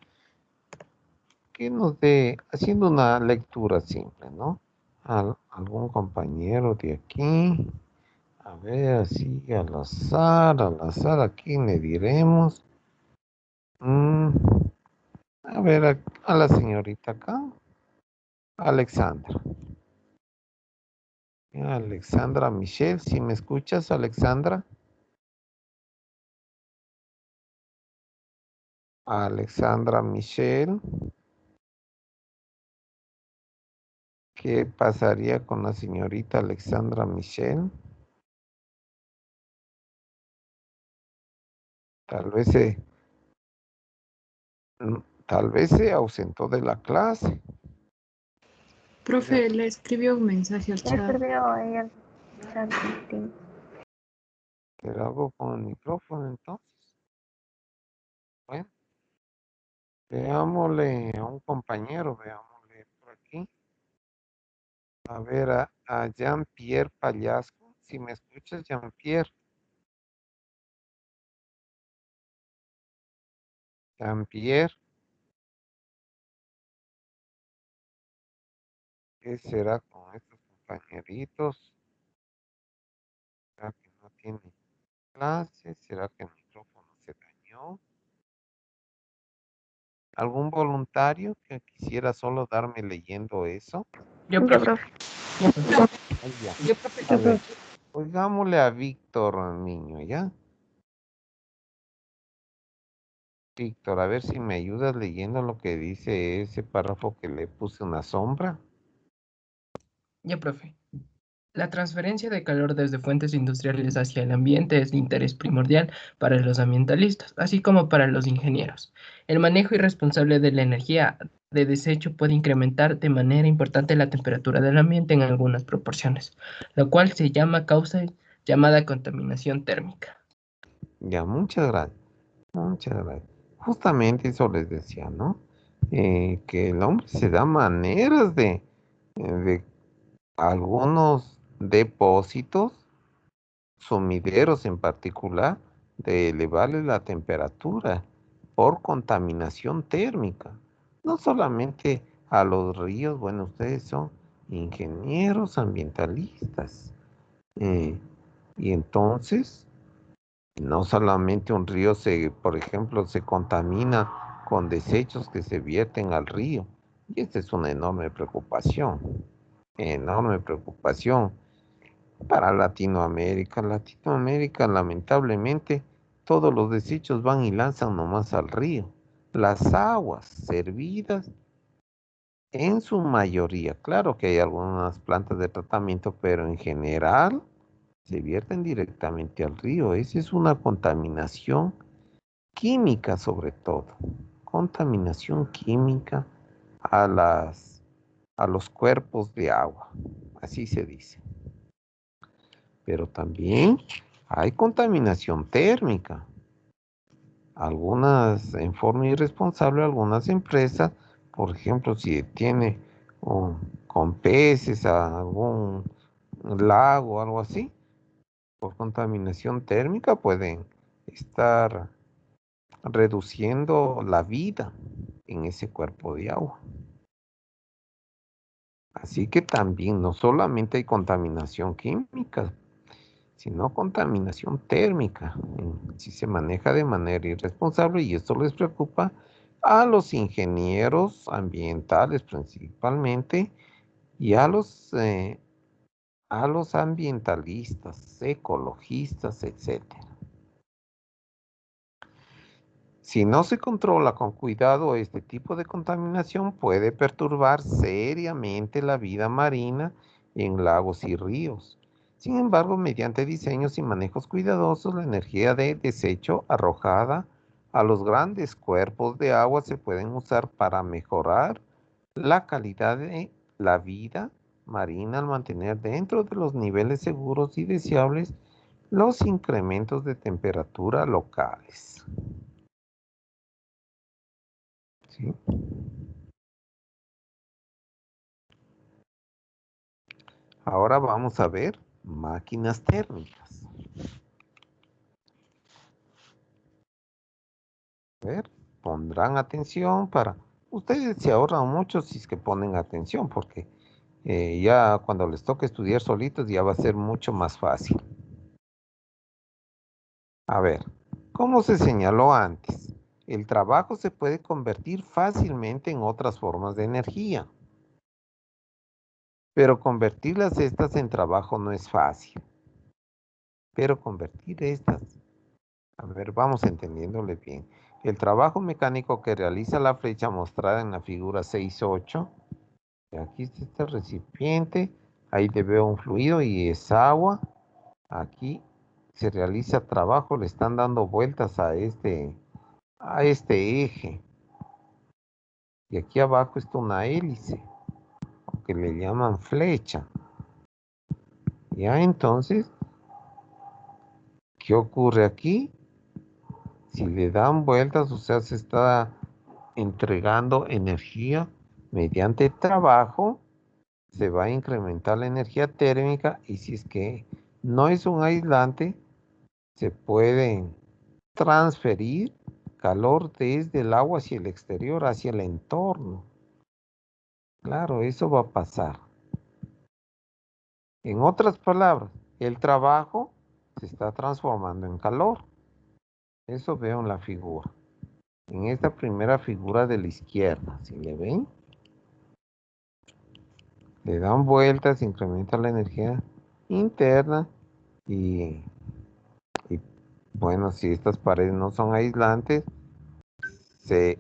que nos dé, haciendo una lectura simple, ¿no? Algún compañero de aquí, a ver, así al azar, ¿a quién le diremos? A ver, a la señorita acá, Alexandra. Alexandra Michelle, si me escuchas, Alexandra. Alexandra Michelle. ¿Qué pasaría con la señorita Alexandra Michelle? Tal vez se ausentó de la clase. Profe, le escribió un mensaje al chat. Escribió ahí el chat. ¿Pero algo con el micrófono entonces? Bueno, veámosle a un compañero, veámosle por aquí. A ver, a Jean-Pierre Pallasco. Si me escuchas, Jean-Pierre. Jean-Pierre. ¿Qué será con estos compañeritos? ¿Será que no tiene clase? ¿Será que el micrófono se dañó? ¿Algún voluntario que quisiera solo darme leyendo eso? Yo, profe. Ahí ya. A ver, oigámosle a Víctor Niño, ¿ya? Víctor, a ver si me ayudas leyendo lo que dice ese párrafo que le puse una sombra. Ya, profe. La transferencia de calor desde fuentes industriales hacia el ambiente es de interés primordial para los ambientalistas, así como para los ingenieros. El manejo irresponsable de la energía de desecho puede incrementar de manera importante la temperatura del ambiente en algunas proporciones, lo cual se llama causa llamada contaminación térmica. Ya, muchas gracias. Muchas gracias. Justamente eso les decía, ¿no? Que el hombre se da maneras de algunos depósitos, sumideros en particular, de elevarle la temperatura por contaminación térmica. No solamente a los ríos, bueno, ustedes son ingenieros ambientalistas. Y entonces, no solamente un río por ejemplo, se contamina con desechos que se vierten al río. Y esta es una enorme preocupación para Latinoamérica. Latinoamérica, lamentablemente, todos los desechos van y lanzan nomás al río. Las aguas servidas, en su mayoría, claro que hay algunas plantas de tratamiento, pero en general se vierten directamente al río. Esa es una contaminación química sobre todo. Contaminación química a los cuerpos de agua. Así se dice. Pero también hay contaminación térmica. Algunas, en forma irresponsable, algunas empresas, por ejemplo, si tiene con peces algún lago o algo así, por contaminación térmica pueden estar reduciendo la vida en ese cuerpo de agua. Así que también no solamente hay contaminación química, sino contaminación térmica. Si se maneja de manera irresponsable y esto les preocupa, a los ingenieros ambientales principalmente y a los ambientalistas, ecologistas, etc. Si no se controla con cuidado, este tipo de contaminación puede perturbar seriamente la vida marina en lagos y ríos. Sin embargo, mediante diseños y manejos cuidadosos, la energía de desecho arrojada a los grandes cuerpos de agua se pueden usar para mejorar la calidad de la vida marina al mantener dentro de los niveles seguros y deseables los incrementos de temperatura locales. ¿Sí? Ahora vamos a ver máquinas térmicas. A ver, pondrán atención para... Ustedes se ahorran mucho si es que ponen atención, porque ya cuando les toque estudiar solitos ya va a ser mucho más fácil. A ver, como se señaló antes, el trabajo se puede convertir fácilmente en otras formas de energía, pero convertirlas estas en trabajo no es fácil. Pero convertir estas, a ver, vamos entendiéndole bien. El trabajo mecánico que realiza la flecha mostrada en la figura 6.8, aquí está este recipiente, ahí veo un fluido y es agua. Aquí se realiza trabajo, le están dando vueltas a este eje. Y aquí abajo está una hélice, que le llaman flecha. Ya entonces, ¿qué ocurre aquí? Si le dan vueltas, o sea, se está entregando energía mediante trabajo, se va a incrementar la energía térmica y si es que no es un aislante, se puede transferir calor desde el agua hacia el exterior, hacia el entorno. Claro, eso va a pasar. En otras palabras, el trabajo se está transformando en calor. Eso veo en la figura. En esta primera figura de la izquierda, si le ven, le dan vueltas, incrementa la energía interna y bueno, si estas paredes no son aislantes, se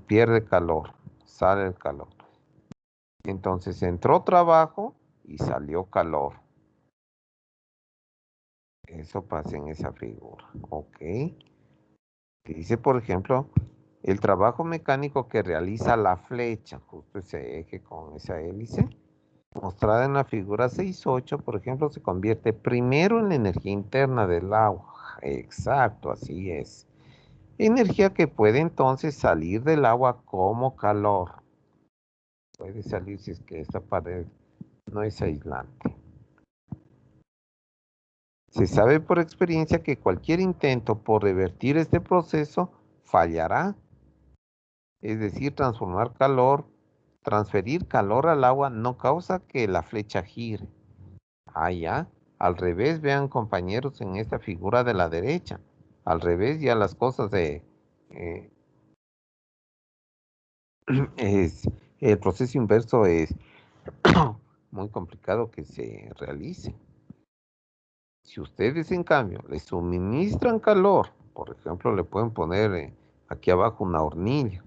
pierde calor, sale el calor. Entonces entró trabajo y salió calor. Eso pasa en esa figura, ¿ok? Dice, por ejemplo, el trabajo mecánico que realiza la flecha, justo ese eje con esa hélice, mostrada en la figura 6.8, por ejemplo, se convierte primero en la energía interna del agua. Exacto, así es. Energía que puede entonces salir del agua como calor. Puede salir si es que esta pared no es aislante. Se sabe por experiencia que cualquier intento por revertir este proceso fallará. Es decir, transferir calor al agua no causa que la flecha gire. Ah, ya. Al revés, vean compañeros en esta figura de la derecha. Al revés, ya las cosas el proceso inverso es muy complicado que se realice. Si ustedes, en cambio, le suministran calor, por ejemplo, le pueden poner aquí abajo una hornilla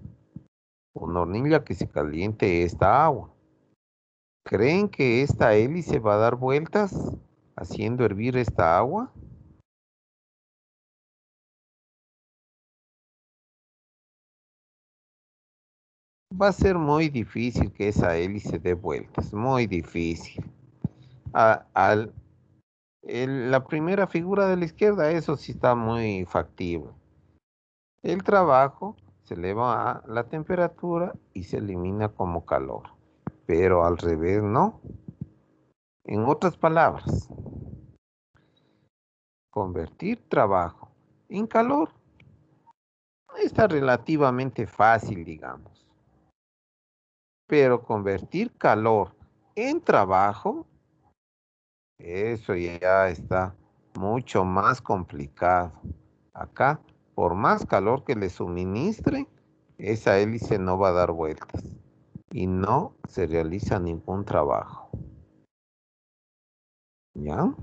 que se caliente esta agua. ¿Creen que esta hélice va a dar vueltas haciendo hervir esta agua? Va a ser muy difícil que esa hélice dé vueltas, muy difícil. La primera figura de la izquierda, eso sí está muy factible. El trabajo se eleva a la temperatura y se elimina como calor, pero al revés no. En otras palabras, convertir trabajo en calor está relativamente fácil, digamos. Pero convertir calor en trabajo, eso ya está mucho más complicado. Acá por más calor que le suministre, esa hélice no va a dar vueltas y no se realiza ningún trabajo. ¿Ya?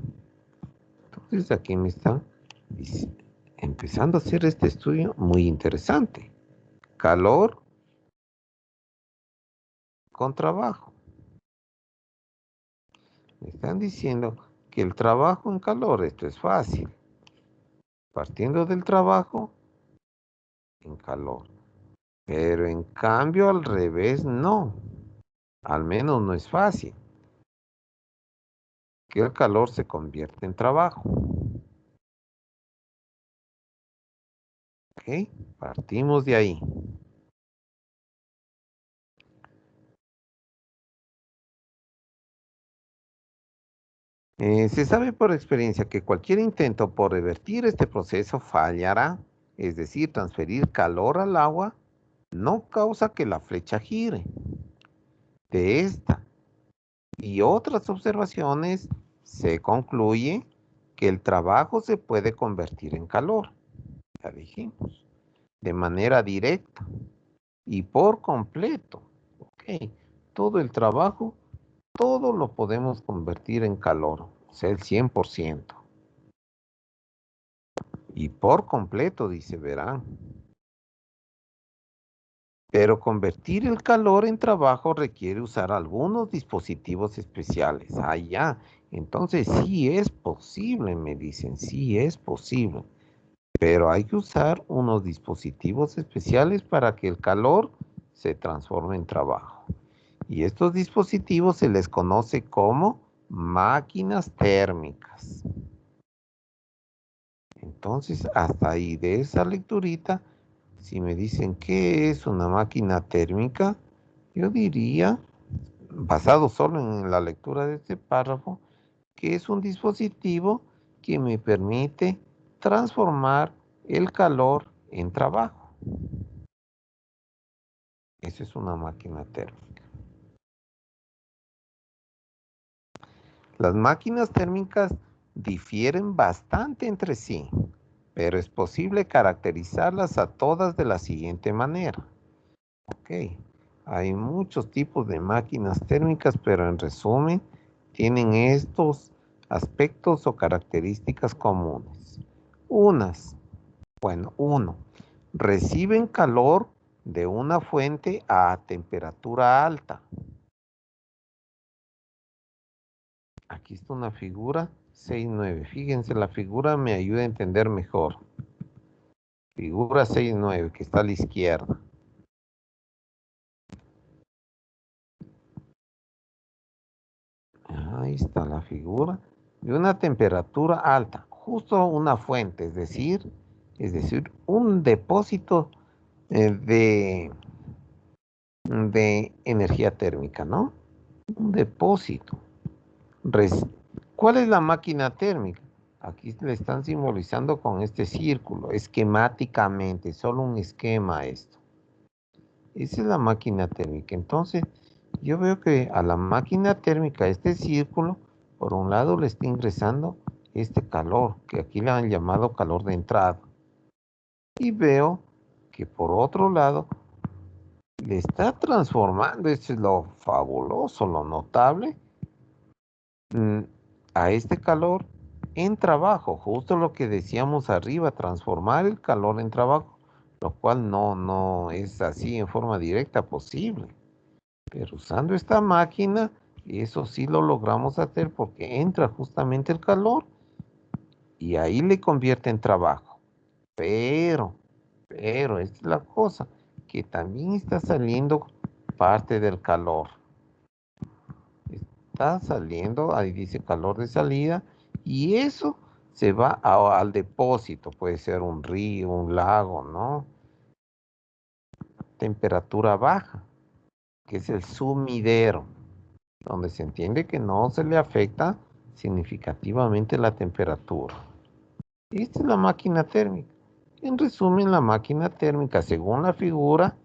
Entonces aquí me está empezando a hacer este estudio muy interesante. Calor con trabajo. Me están diciendo que el trabajo en calor, esto es fácil. Partiendo del trabajo en calor. Pero en cambio al revés no. Al menos no es fácil. Que el calor se convierte en trabajo. ¿Ok? Partimos de ahí. Se sabe por experiencia que cualquier intento por revertir este proceso fallará, es decir, transferir calor al agua no causa que la flecha gire. De esta y otras observaciones se concluye que el trabajo se puede convertir en calor, ya dijimos, de manera directa y por completo. Ok, todo el trabajo, todo lo podemos convertir en calor, o sea, el 100%. Y por completo, dice, verán. Pero convertir el calor en trabajo requiere usar algunos dispositivos especiales. Ah, ya. Entonces sí es posible, me dicen, sí es posible. Pero hay que usar unos dispositivos especiales para que el calor se transforme en trabajo. Y estos dispositivos se les conoce como máquinas térmicas. Entonces, hasta ahí de esa lecturita, si me dicen qué es una máquina térmica, yo diría, basado solo en la lectura de este párrafo, que es un dispositivo que me permite transformar el calor en trabajo. Eso es una máquina térmica. Las máquinas térmicas difieren bastante entre sí, pero es posible caracterizarlas a todas de la siguiente manera. Ok, hay muchos tipos de máquinas térmicas, pero en resumen, tienen estos aspectos o características comunes. Uno, reciben calor de una fuente a temperatura alta. Aquí está una figura 6.9. Fíjense, la figura me ayuda a entender mejor. Figura 6.9, que está a la izquierda. Ahí está la figura de una temperatura alta, justo una fuente, es decir, un depósito de energía térmica, ¿no? Un depósito. ¿Cuál es la máquina térmica? Aquí le están simbolizando con este círculo, esquemáticamente, solo un esquema esto. Esa es la máquina térmica. Entonces, yo veo que a la máquina térmica, este círculo, por un lado le está ingresando este calor, que aquí le han llamado calor de entrada. Y veo que por otro lado le está transformando, esto es lo fabuloso, lo notable, a este calor en trabajo, justo lo que decíamos arriba, transformar el calor en trabajo, lo cual no es así en forma directa posible. Pero usando esta máquina, eso sí lo logramos hacer porque entra justamente el calor y ahí le convierte en trabajo. Pero esta es la cosa, que también está saliendo parte del calor. Está saliendo, ahí dice calor de salida, y eso se va al depósito, puede ser un río, un lago, ¿no? Temperatura baja, que es el sumidero, donde se entiende que no se le afecta significativamente la temperatura. Esta es la máquina térmica. En resumen, la máquina térmica, según la figura,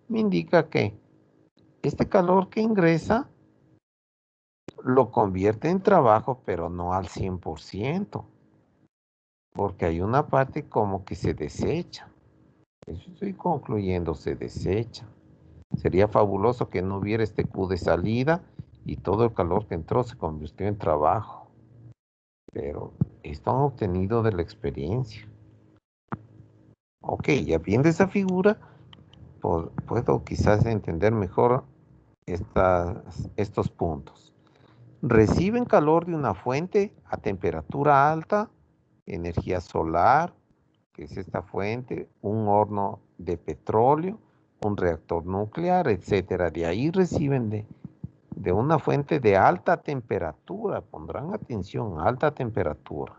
me indica que este calor que ingresa lo convierte en trabajo, pero no al 100%. porque hay una parte como que se desecha. Eso estoy concluyendo, se desecha. Sería fabuloso que no hubiera este Q de salida y todo el calor que entró se convirtió en trabajo. Pero esto han obtenido de la experiencia. Ok, ya viendo esa figura, puedo quizás entender mejor estos puntos. Reciben calor de una fuente a temperatura alta, energía solar, que es esta fuente, un horno de petróleo, un reactor nuclear, etcétera. De ahí reciben de una fuente de alta temperatura. Pondrán atención, alta temperatura.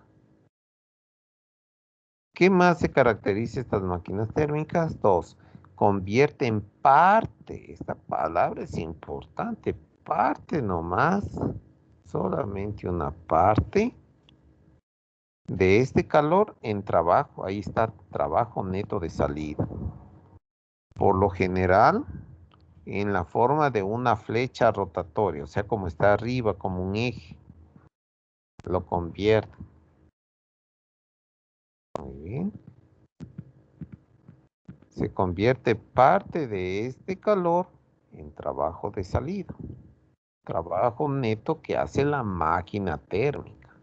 ¿Qué más se caracteriza estas máquinas térmicas? 2. Convierten parte, esta palabra es importante, parte nomás, solamente una parte de este calor en trabajo. Ahí está, trabajo neto de salida. Por lo general, en la forma de una flecha rotatoria, o sea, como está arriba, como un eje, lo convierte. Muy bien. Se convierte parte de este calor en trabajo de salida. Trabajo neto que hace la máquina térmica.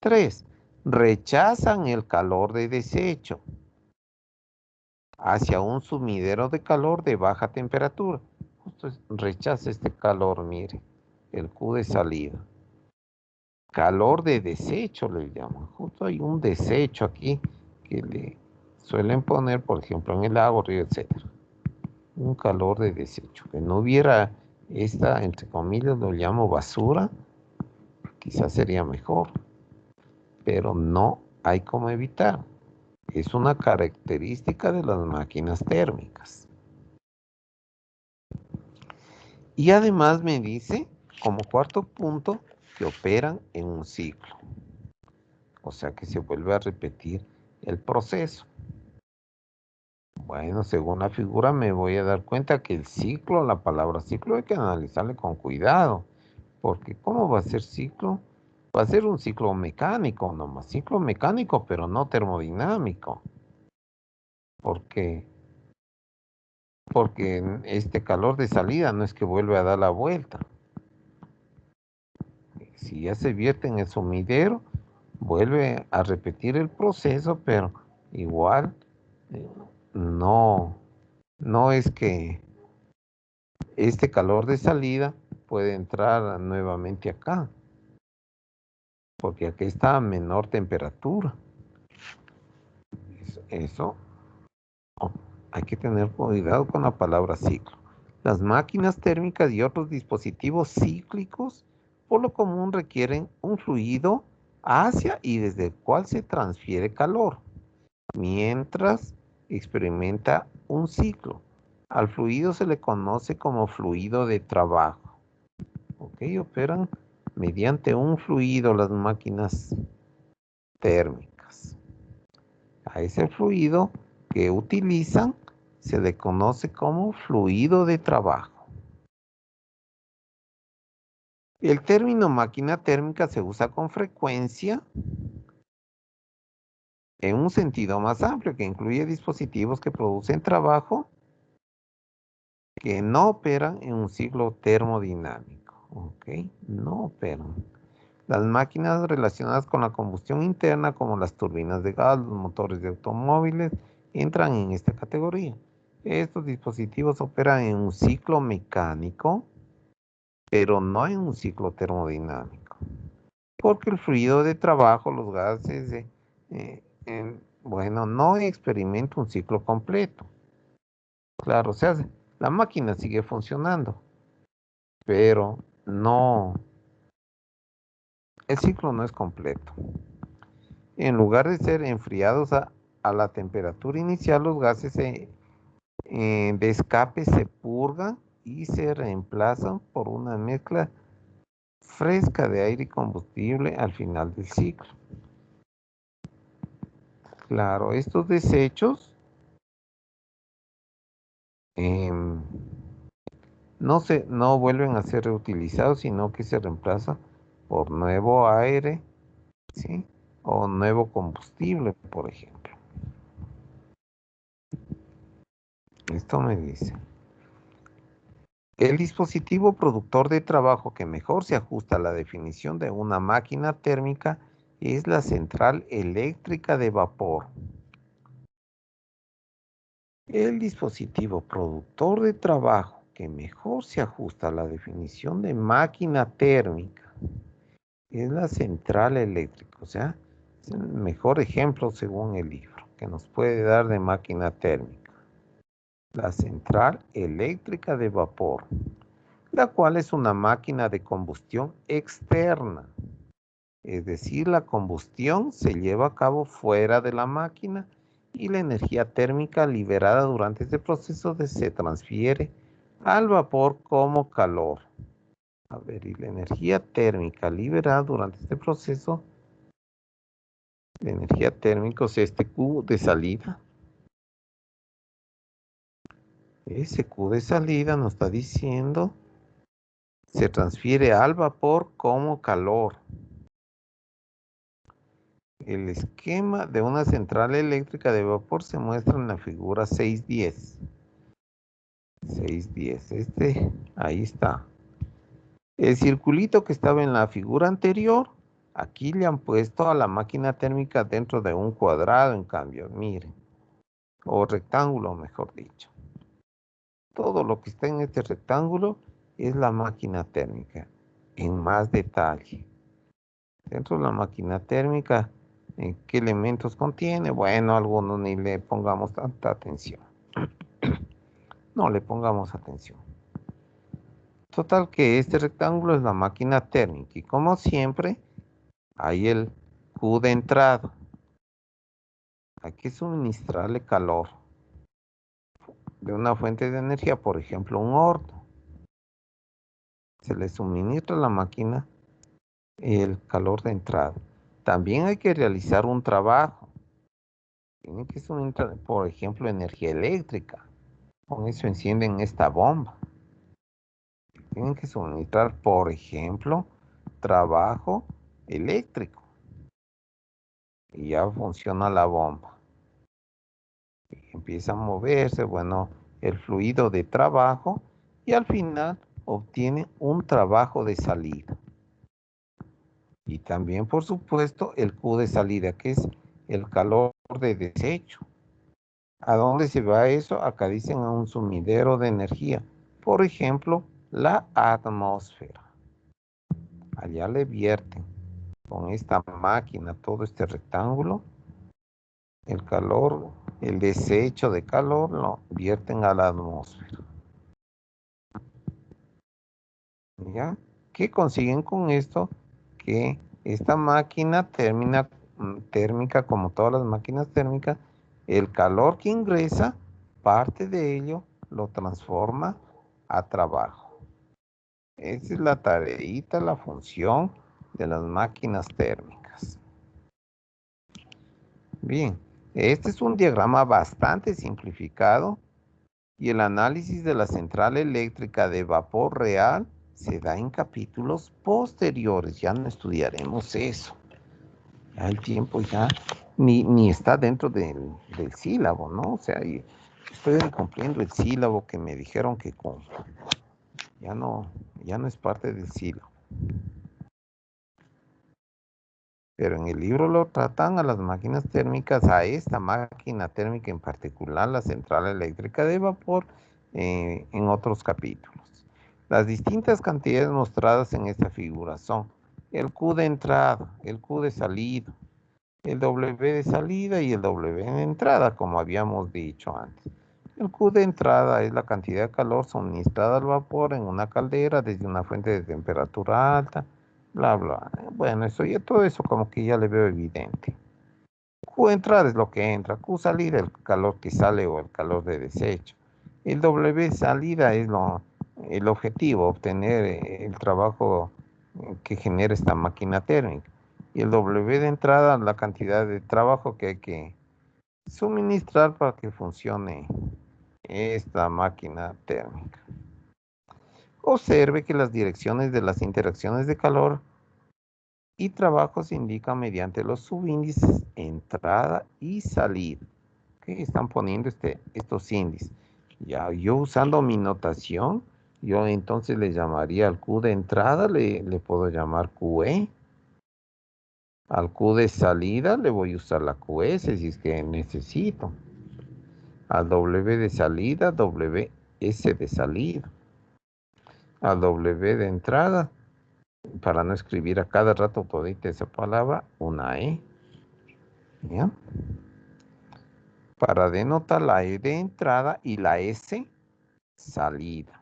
3. Rechazan el calor de desecho hacia un sumidero de calor de baja temperatura. Justo rechaza este calor, mire, el Q de salida. Calor de desecho le llaman. Justo hay un desecho aquí que le suelen poner, por ejemplo, en el lago, río, etc. Un calor de desecho. Que no hubiera esta, entre comillas, lo llamo basura, quizás sería mejor. Pero no hay cómo evitar. Es una característica de las máquinas térmicas. Y además me dice, como cuarto punto, que operan en un ciclo. O sea que se vuelve a repetir el proceso. Bueno, según la figura me voy a dar cuenta que el ciclo, la palabra ciclo hay que analizarle con cuidado. Porque ¿cómo va a ser ciclo? Va a ser un ciclo mecánico, nomás ciclo mecánico, pero no termodinámico. Porque este calor de salida no es que vuelve a dar la vuelta. Si ya se vierte en el sumidero, vuelve a repetir el proceso, pero igual no es que este calor de salida puede entrar nuevamente acá, porque aquí está a menor temperatura. Eso hay que tener cuidado con la palabra ciclo. Las máquinas térmicas y otros dispositivos cíclicos por lo común requieren un fluido hacia y desde el cual se transfiere calor, mientras experimenta un ciclo. Al fluido se le conoce como fluido de trabajo. ¿Ok? Operan mediante un fluido las máquinas térmicas. A ese fluido que utilizan se le conoce como fluido de trabajo. El término máquina térmica se usa con frecuencia en un sentido más amplio que incluye dispositivos que producen trabajo que no operan en un ciclo termodinámico. ¿Ok? No operan. Las máquinas relacionadas con la combustión interna, como las turbinas de gas, los motores de automóviles, entran en esta categoría. Estos dispositivos operan en un ciclo mecánico, pero no en un ciclo termodinámico. Porque el fluido de trabajo, los gases, bueno, no experimenta un ciclo completo. Claro, o sea, la máquina sigue funcionando, pero no, el ciclo no es completo. En lugar de ser enfriados a la temperatura inicial, los gases de escape se purgan y se reemplazan por una mezcla fresca de aire y combustible al final del ciclo. Claro, estos desechos no vuelven a ser reutilizados, sino que se reemplazan por nuevo aire, ¿sí? o nuevo combustible, por ejemplo. Esto me dice. El dispositivo productor de trabajo que mejor se ajusta a la definición de una máquina térmica es la central eléctrica de vapor. El dispositivo productor de trabajo que mejor se ajusta a la definición de máquina térmica es la central eléctrica. O sea, es el mejor ejemplo según el libro que nos puede dar de máquina térmica. La central eléctrica de vapor, la cual es una máquina de combustión externa. Es decir, la combustión se lleva a cabo fuera de la máquina y la energía térmica liberada durante este proceso se transfiere al vapor como calor. A ver, y la energía térmica liberada durante este proceso, la energía térmica, o sea, este Q de salida. Ese Q de salida nos está diciendo se transfiere al vapor como calor. El esquema de una central eléctrica de vapor se muestra en la figura 6.10. 6.10, ahí está. El circulito que estaba en la figura anterior, aquí le han puesto a la máquina térmica dentro de un cuadrado, en cambio, miren. O rectángulo, mejor dicho. Todo lo que está en este rectángulo es la máquina térmica, en más detalle. Dentro de la máquina térmica, ¿qué elementos contiene? Bueno, algunos ni le pongamos tanta atención. No le pongamos atención. Total que este rectángulo es la máquina térmica y como siempre hay el Q de entrada. Hay que suministrarle calor de una fuente de energía, por ejemplo un horno. Se le suministra a la máquina el calor de entrada. También hay que realizar un trabajo. Tiene que suministrar, por ejemplo, energía eléctrica. Con eso encienden esta bomba. Tienen que suministrar, por ejemplo, trabajo eléctrico. Y ya funciona la bomba. Y empieza a moverse, bueno, el fluido de trabajo y al final obtiene un trabajo de salida. Y también, por supuesto, el Q de salida, que es el calor de desecho. ¿A dónde se va eso? Acá dicen a un sumidero de energía. Por ejemplo, la atmósfera. Allá le vierten con esta máquina todo este rectángulo. El calor, el desecho de calor lo vierten a la atmósfera. ¿Ya? ¿Qué consiguen con esto? Que esta máquina térmica, como todas las máquinas térmicas, el calor que ingresa, parte de ello lo transforma a trabajo. Esa es la tareita, la función de las máquinas térmicas. Bien, este es un diagrama bastante simplificado y el análisis de la central eléctrica de vapor real se da en capítulos posteriores. Ya no estudiaremos eso. Ya el tiempo ya ni está dentro del sílabo, ¿no? O sea, estoy cumpliendo el sílabo que me dijeron que cumplo. Ya no es parte del sílabo. Pero en el libro lo tratan a las máquinas térmicas, a esta máquina térmica en particular, la central eléctrica de vapor, en otros capítulos. Las distintas cantidades mostradas en esta figura son el Q de entrada, el Q de salida, el W de salida y el W de entrada, como habíamos dicho antes. El Q de entrada es la cantidad de calor suministrada al vapor en una caldera desde una fuente de temperatura alta, bla, bla. Bueno, todo eso como que ya le veo evidente. Q entrada es lo que entra, Q salida el calor que sale o el calor de desecho. El W salida es el objetivo, obtener el trabajo que genera esta máquina térmica. Y el W de entrada, la cantidad de trabajo que hay que suministrar para que funcione esta máquina térmica. Observe que las direcciones de las interacciones de calor Y trabajo se indica mediante los subíndices entrada y salida. ¿Qué están poniendo estos índices? Ya, yo usando mi notación, yo entonces le llamaría al Q de entrada, le puedo llamar QE. Al Q de salida le voy a usar la QS si es que necesito. Al W de salida, WS de salida. Al W de entrada, para no escribir a cada rato todita esa palabra, una E. ¿Ya? Para denotar la E de entrada y la S salida.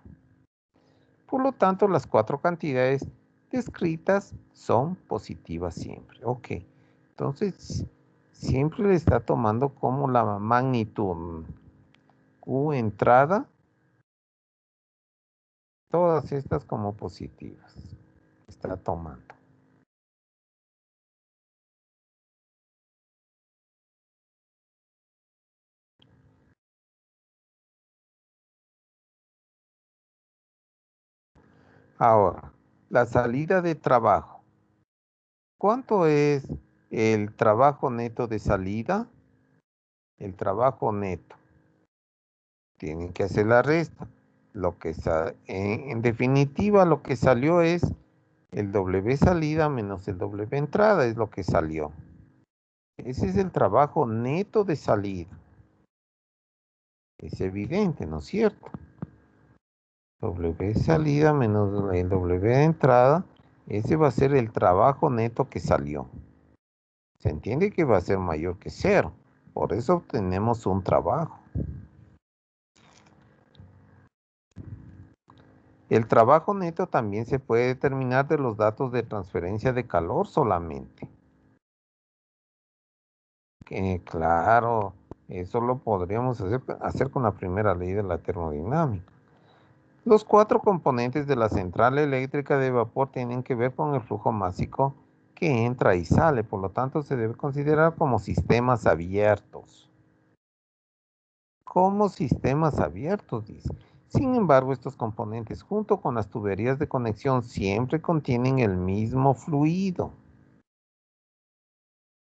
Por lo tanto, las 4 cantidades descritas son positivas siempre. Ok, entonces siempre le está tomando como la magnitud Q entrada, todas estas como positivas. Está tomando. Ahora, la salida de trabajo. ¿Cuánto es el trabajo neto de salida? El trabajo neto. Tienen que hacer la resta. En definitiva, lo que salió es el W salida menos el W entrada, es lo que salió. Ese es el trabajo neto de salida. Es evidente, ¿no es cierto? W salida menos el W de entrada, ese va a ser el trabajo neto que salió. Se entiende que va a ser mayor que 0. Por eso obtenemos un trabajo. El trabajo neto también se puede determinar de los datos de transferencia de calor solamente. Claro, eso lo podríamos hacer con la primera ley de la termodinámica. Los 4 componentes de la central eléctrica de vapor tienen que ver con el flujo másico que entra y sale, por lo tanto se debe considerar como sistemas abiertos. Como sistemas abiertos, dice. Sin embargo, estos componentes junto con las tuberías de conexión siempre contienen el mismo fluido.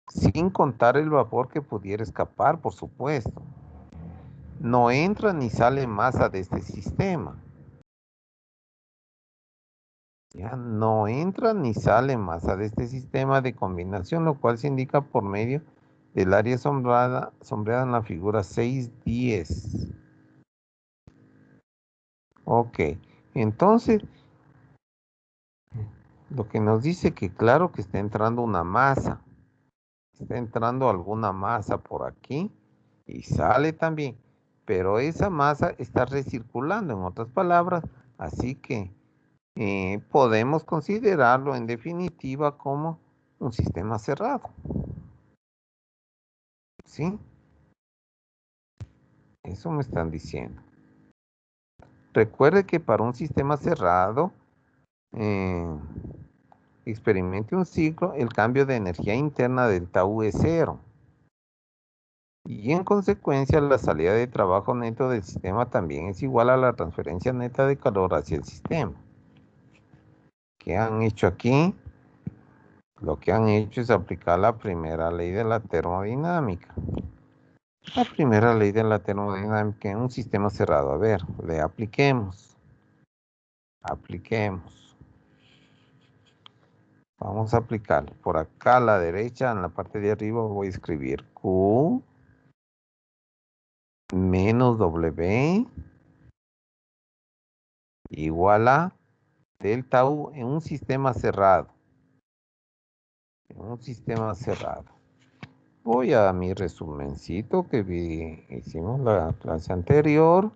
Sin contar el vapor que pudiera escapar, por supuesto. No entra ni sale masa de este sistema. Ya no entra ni sale masa de este sistema de combinación, lo cual se indica por medio del área sombreada en la figura 6.10. Ok, entonces, lo que nos dice que claro que está entrando una masa. Está entrando alguna masa por aquí y sale también. Pero esa masa está recirculando, en otras palabras, así que podemos considerarlo en definitiva como un sistema cerrado. ¿Sí? Eso me están diciendo. Recuerde que para un sistema cerrado, experimente un ciclo, el cambio de energía interna del tau es 0. Y en consecuencia, la salida de trabajo neto del sistema también es igual a la transferencia neta de calor hacia el sistema. ¿Qué han hecho aquí? Lo que han hecho es aplicar la primera ley de la termodinámica. La primera ley de la termodinámica en un sistema cerrado. A ver, le apliquemos. Apliquemos. Vamos a aplicar. Por acá a la derecha, en la parte de arriba, voy a escribir Q menos W igual a delta U en un sistema cerrado. En un sistema cerrado. Voy a mi resumencito que hicimos la clase anterior.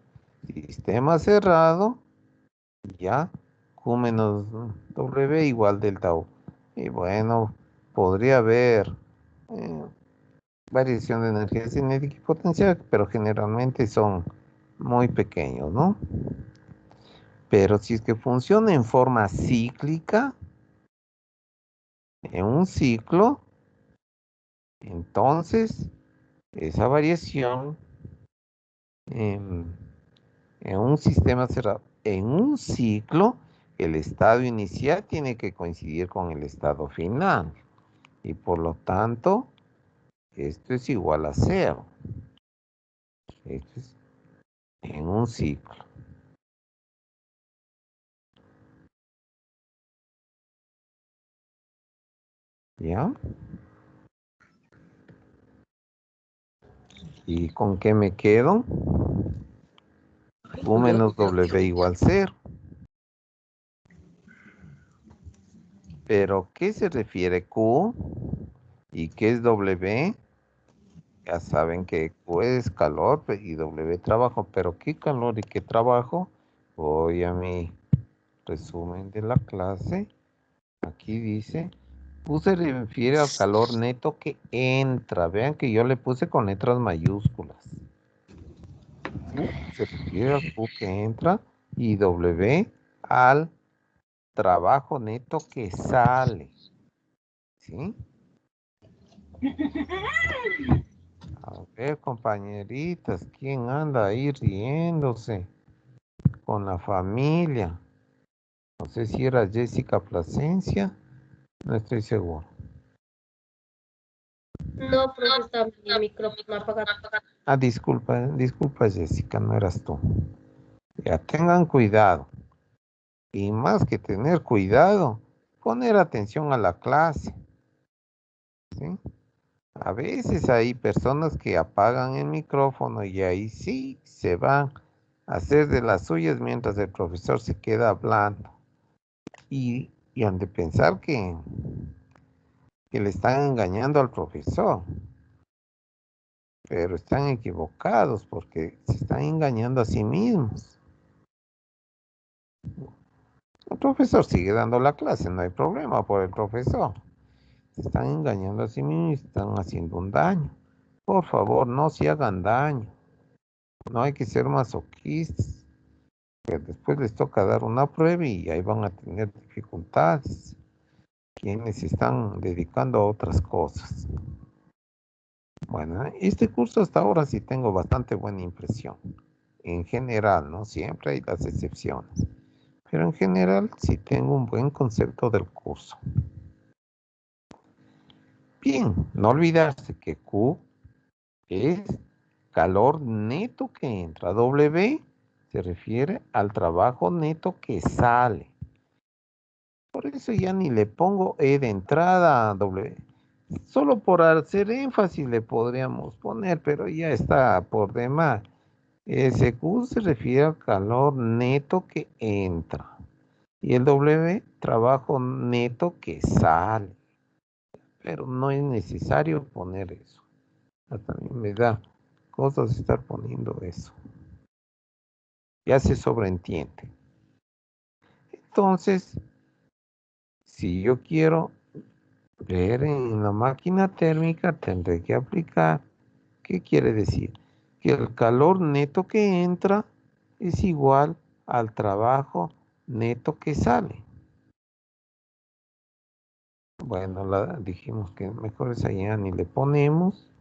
Sistema cerrado. Ya. Q menos W igual delta U. Y bueno, podría haber variación de energía cinética y potencial, pero generalmente son muy pequeños, ¿no? Pero si es que funciona en forma cíclica, en un ciclo, entonces esa variación en un sistema cerrado, en un ciclo, el estado inicial tiene que coincidir con el estado final. Y por lo tanto, esto es igual a 0. Esto es en un ciclo. ¿Ya? ¿Y con qué me quedo? U menos W igual 0. ¿Pero qué se refiere Q? ¿Y qué es W? Ya saben que Q es calor y W trabajo. ¿Pero qué calor y qué trabajo? Voy a mi resumen de la clase. Aquí dice, Q se refiere al calor neto que entra. Vean que yo le puse con letras mayúsculas. Q se refiere al Q que entra y W al trabajo neto que sale. ¿Sí? A ver, compañeritas, ¿quién anda ahí riéndose con la familia? No sé si era Jessica Plasencia, no estoy seguro. No, profe, está mi micrófono apagado. Ah, disculpa Jessica, no eras tú. Ya tengan cuidado. Y más que tener cuidado, poner atención a la clase. ¿Sí? A veces hay personas que apagan el micrófono y ahí sí se van a hacer de las suyas mientras el profesor se queda hablando. Y han de pensar que le están engañando al profesor. Pero están equivocados porque se están engañando a sí mismos. El profesor sigue dando la clase, no hay problema por el profesor. Se están engañando a sí mismos y están haciendo un daño. Por favor, no se hagan daño. No hay que ser masoquistas. Que después les toca dar una prueba y ahí van a tener dificultades. Quienes se están dedicando a otras cosas. Bueno, este curso hasta ahora sí tengo bastante buena impresión. En general, ¿no? Siempre hay las excepciones. Pero en general sí tengo un buen concepto del curso. Bien, no olvidarse que Q es calor neto que entra. W se refiere al trabajo neto que sale. Por eso ya ni le pongo E de entrada a W. Solo por hacer énfasis le podríamos poner, pero ya está por demás. Ese Q se refiere al calor neto que entra. Y el W, trabajo neto que sale. Pero no es necesario poner eso. Hasta a mí me da cosas estar poniendo eso. Ya se sobreentiende. Entonces, si yo quiero ver en la máquina térmica, tendré que aplicar. ¿Qué quiere decir? Que el calor neto que entra es igual al trabajo neto que sale. Bueno, dijimos que mejor es allá ni le ponemos.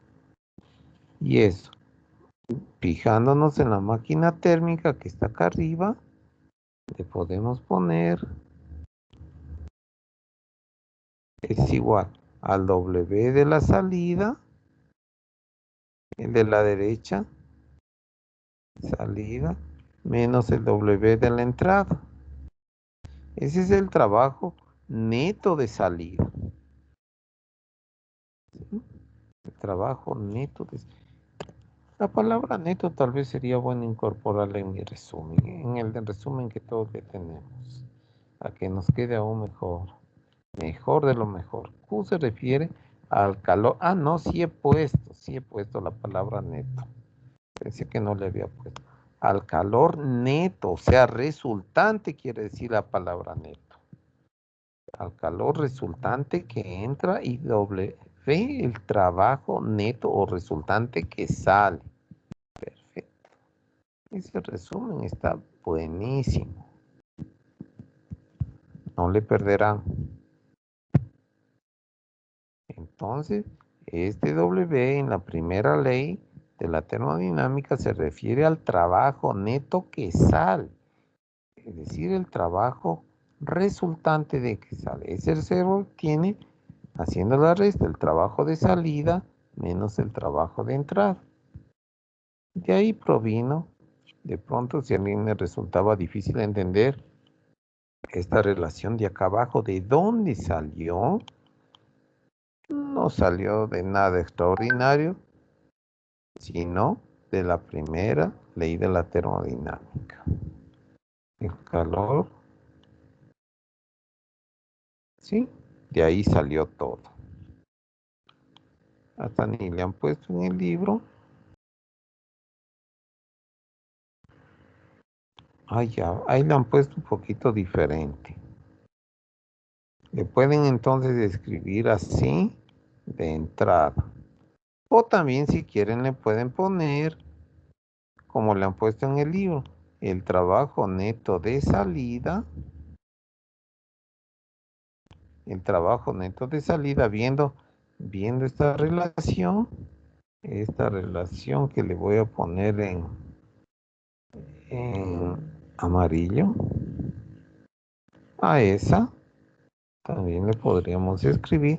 Y eso, fijándonos en la máquina térmica que está acá arriba, le podemos poner es igual al W de la salida, el de la derecha, salida, menos el W de la entrada. Ese es el trabajo neto de salida. ¿Sí? El trabajo neto de salida. La palabra neto tal vez sería bueno incorporarla en mi resumen, en el resumen que todos le tenemos, a que nos quede aún mejor. Mejor de lo mejor. Q se refiere al calor. Ah, no, sí he puesto la palabra neto. Pensé que no le había puesto. Al calor neto, o sea, resultante quiere decir la palabra neto. Al calor resultante que entra y W, el trabajo neto o resultante que sale. Perfecto. Ese resumen está buenísimo. No le perderán. Entonces, este W en la primera ley de la termodinámica se refiere al trabajo neto que sale, es decir, el trabajo resultante de que sale. Ese se obtiene haciendo la resta, el trabajo de salida menos el trabajo de entrada. De ahí provino, de pronto, si a mí me resultaba difícil entender esta relación de acá abajo, ¿de dónde salió? No salió de nada extraordinario, sino de la primera ley de la termodinámica. El calor, ¿sí? De ahí salió todo. Hasta ni le han puesto en el libro. Ya, ahí le han puesto un poquito diferente. Le pueden entonces escribir así de entrada. O también si quieren le pueden poner, como le han puesto en el libro, el trabajo neto de salida. El trabajo neto de salida viendo esta relación que le voy a poner en amarillo. A esa también le podríamos escribir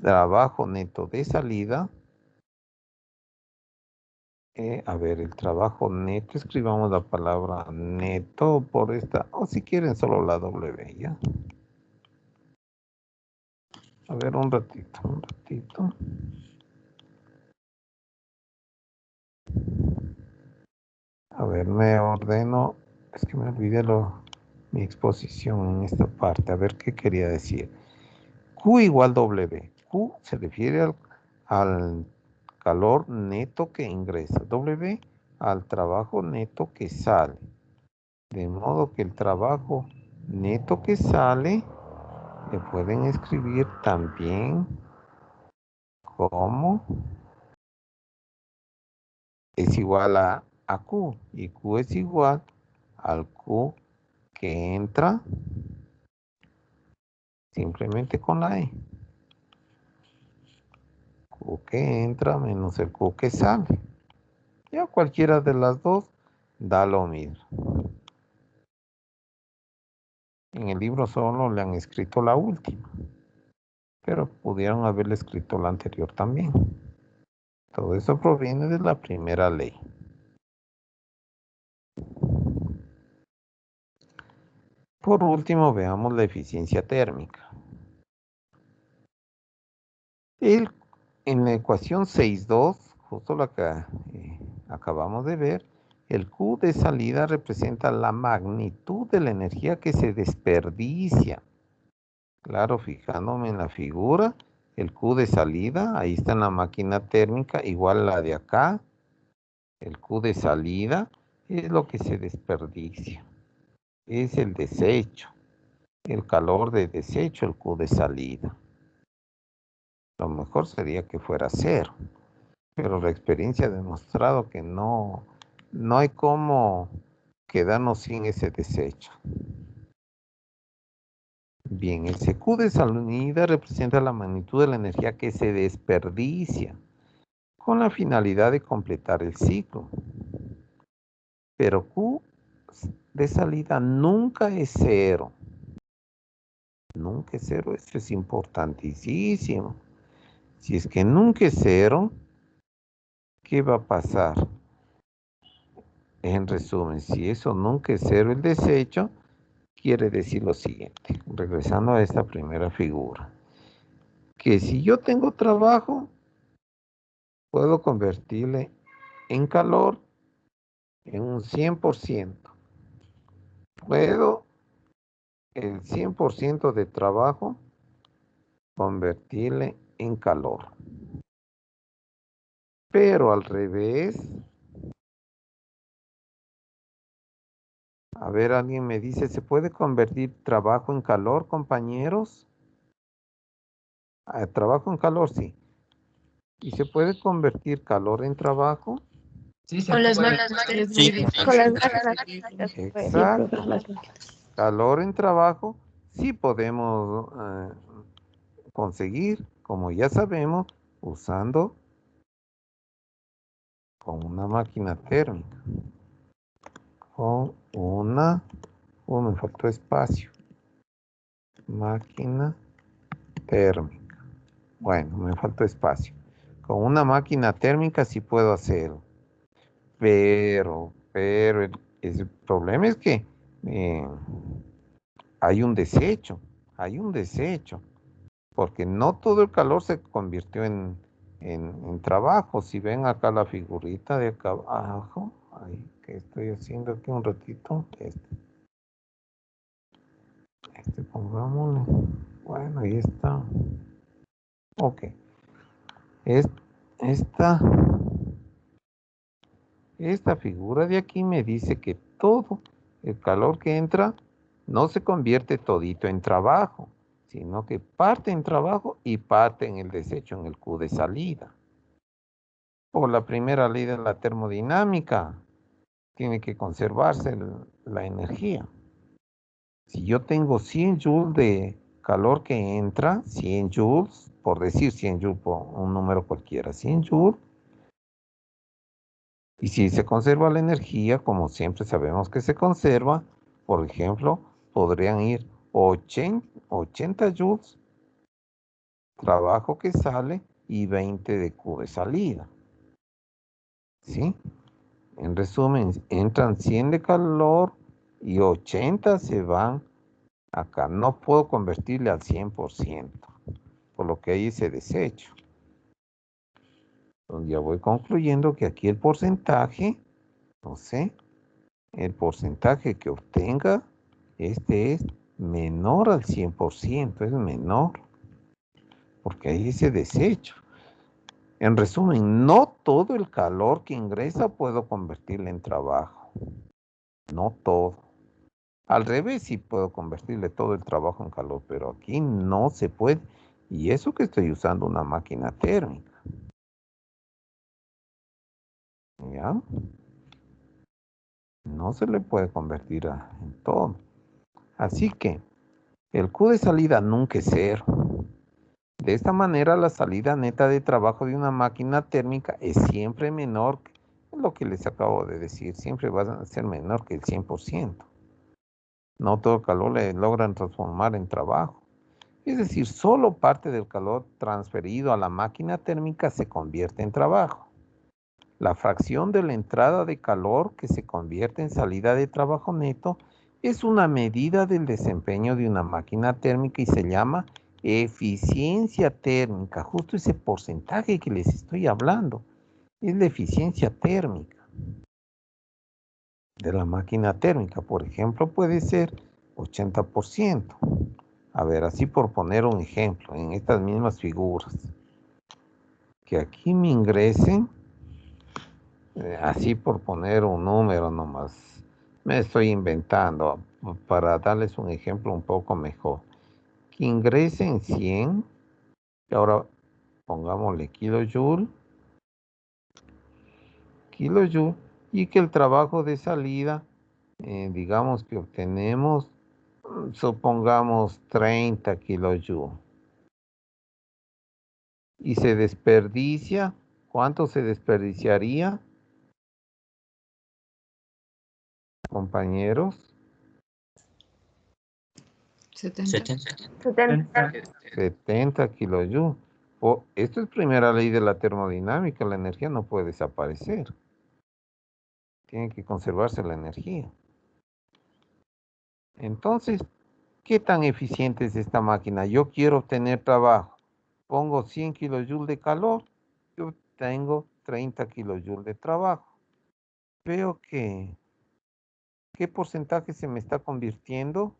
trabajo neto de salida. A ver, el trabajo neto, escribamos la palabra neto por esta, o si quieren solo la W, ¿ya? A ver, un ratito. A ver, me ordeno, es que me olvidé mi exposición en esta parte, a ver qué quería decir. Q igual W. Q se refiere al calor neto que ingresa. W al trabajo neto que sale. De modo que el trabajo neto que sale le pueden escribir también como es igual a Q. Y Q es igual al Q que entra simplemente con la E. Q que entra menos el Q que sale. Ya cualquiera de las dos da lo mismo. En el libro solo le han escrito la última, pero pudieron haberle escrito la anterior también. Todo eso proviene de la primera ley. Por último, veamos la eficiencia térmica. En la ecuación 6.2, justo la que acabamos de ver, el Q de salida representa la magnitud de la energía que se desperdicia. Claro, fijándome en la figura, el Q de salida, ahí está en la máquina térmica, igual a la de acá. El Q de salida es lo que se desperdicia. Es el desecho, el calor de desecho, el Q de salida. Lo mejor sería que fuera cero, pero la experiencia ha demostrado que no hay cómo quedarnos sin ese desecho. Bien, el Q de salida representa la magnitud de la energía que se desperdicia con la finalidad de completar el ciclo. Pero Q de salida nunca es cero. Nunca es cero, eso es importantísimo. Si es que nunca es cero, ¿qué va a pasar? En resumen, si eso nunca es cero el desecho, quiere decir lo siguiente, regresando a esta primera figura, que si yo tengo trabajo, puedo convertirle en calor en un 100%. Puedo el 100% de trabajo convertirle en calor. Pero al revés, a ver, alguien me dice, ¿se puede convertir trabajo en calor, compañeros? Trabajo en calor, sí. ¿Y se puede convertir calor en trabajo? Sí, se Con las puede. máquinas es Sí. muy difícil. Con las máquinas se puede, sí, Exacto. profe, las máquinas. Calor en trabajo sí podemos conseguir, como ya sabemos, usando con una máquina térmica. Con una... me faltó espacio. máquina térmica. Bueno, me falta espacio. Con una máquina térmica sí puedo hacerlo. Pero el problema es que hay un desecho. Porque no todo el calor se convirtió en trabajo. Si ven acá la figurita de acá abajo, ahí que estoy haciendo aquí un ratito, pongámosle, bueno, ahí está, ok, esta, esta figura de aquí me dice que todo el calor que entra no se convierte todito en trabajo, sino que parte en trabajo y parte en el desecho, en el Q de salida. Por la primera ley de la termodinámica, tiene que conservarse la energía. Si yo tengo 100 joules de calor que entra, 100 joules, por decir 100 joules por un número cualquiera, 100 joules, y si se conserva la energía, como siempre sabemos que se conserva, por ejemplo, podrían ir 80 joules, trabajo que sale, y 20 de Q de salida. ¿Sí? En resumen, entran 100 de calor y 80 se van acá. No puedo convertirle al 100%, por lo que hay ese desecho. Entonces ya voy concluyendo que aquí el porcentaje, no sé, el porcentaje que obtenga, es menor al 100%, es menor, porque hay ese desecho. En resumen, no todo el calor que ingresa puedo convertirle en trabajo. No todo. Al revés, sí puedo convertirle todo el trabajo en calor, pero aquí no se puede. Y eso que estoy usando una máquina térmica. ¿Ya? No se le puede convertir en todo. Así que el Q de salida nunca es cero. De esta manera, la salida neta de trabajo de una máquina térmica es siempre menor que lo que les acabo de decir. Siempre va a ser menor que el 100%. No todo el calor le logran transformar en trabajo. Es decir, solo parte del calor transferido a la máquina térmica se convierte en trabajo. La fracción de la entrada de calor que se convierte en salida de trabajo neto es una medida del desempeño de una máquina térmica y se llama eficiencia térmica. Justo ese porcentaje que les estoy hablando es la eficiencia térmica de la máquina térmica. Por ejemplo, puede ser 80%. A ver, así por poner un ejemplo, en estas mismas figuras, que aquí me ingresen, así por poner un número nomás, me estoy inventando, para darles un ejemplo un poco mejor, que ingresen 100, y ahora pongámosle kilojoule, y que el trabajo de salida, digamos que obtenemos, supongamos 30 kilojoules. Y se desperdicia, ¿cuánto se desperdiciaría, compañeros? 70. 70 kilojoules. Esto es primera ley de la termodinámica, la energía no puede desaparecer. Tiene que conservarse la energía. Entonces, ¿qué tan eficiente es esta máquina? Yo quiero obtener trabajo. Pongo 100 kilojoules de calor y obtengo 30 kilojoules de trabajo. Veo que, ¿qué porcentaje se me está convirtiendo?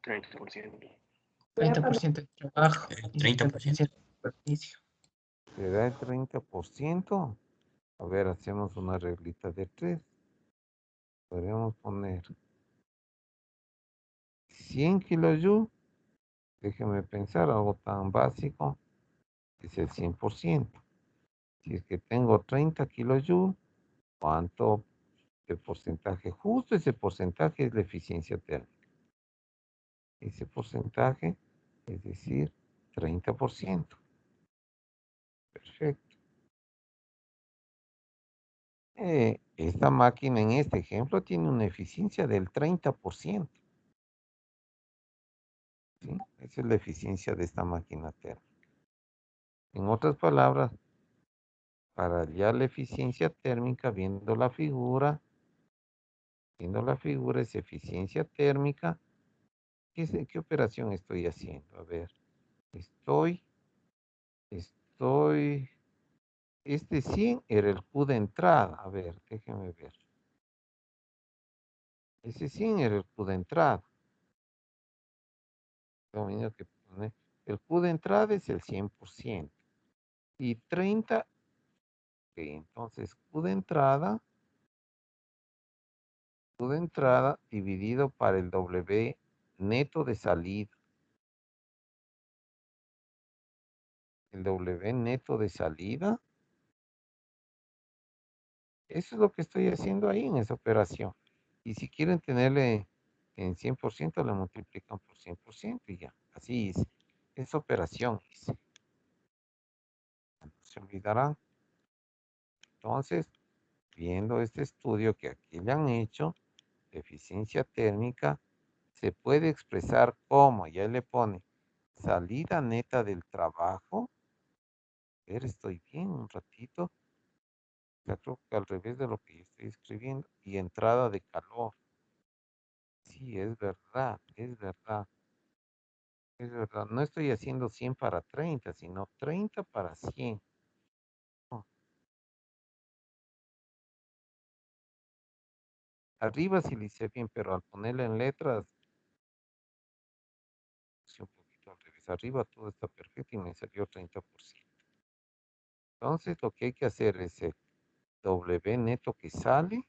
30%. 30% de trabajo y 30%. 70% de desperdicio. ¿Se da el 30%? A ver, hacemos una reglita de 3. Podríamos poner 100 kilojoules. Déjeme pensar, algo tan básico. Es el 100%. Si es que tengo 30 kilojoules, ¿cuánto de porcentaje? Justo ese porcentaje es la eficiencia térmica. Ese porcentaje, es decir, 30%. Perfecto. Esta máquina en este ejemplo tiene una eficiencia del 30%. ¿Sí? Esa es la eficiencia de esta máquina térmica. En otras palabras, para hallar la eficiencia térmica, viendo la figura es eficiencia térmica. ¿Qué operación estoy haciendo? A ver, estoy, este 100 era el Q de entrada. A ver, déjenme ver. Ese 100 era el Q de entrada. Que poner. El Q de entrada es el 100%. Y 30, okay, entonces Q de entrada dividido para el W neto de salida. El W neto de salida. Eso es lo que estoy haciendo ahí en esa operación. Y si quieren tenerle en 100%, le multiplican por 100% y ya. Así es. Es operación. No se olvidarán. Entonces, viendo este estudio que aquí le han hecho, de eficiencia térmica, se puede expresar como, ya le pone, salida neta del trabajo. A ver, estoy bien un ratito. Ya creo que al revés de lo que yo estoy escribiendo. Y entrada de calor. Sí, es verdad, es verdad. Es verdad, no estoy haciendo 100 para 30, sino 30 para 100. No, arriba sí lo hice bien, pero al ponerle en letras, puse un poquito al revés. Arriba todo está perfecto y me salió 30%. Entonces lo que hay que hacer es el W neto que sale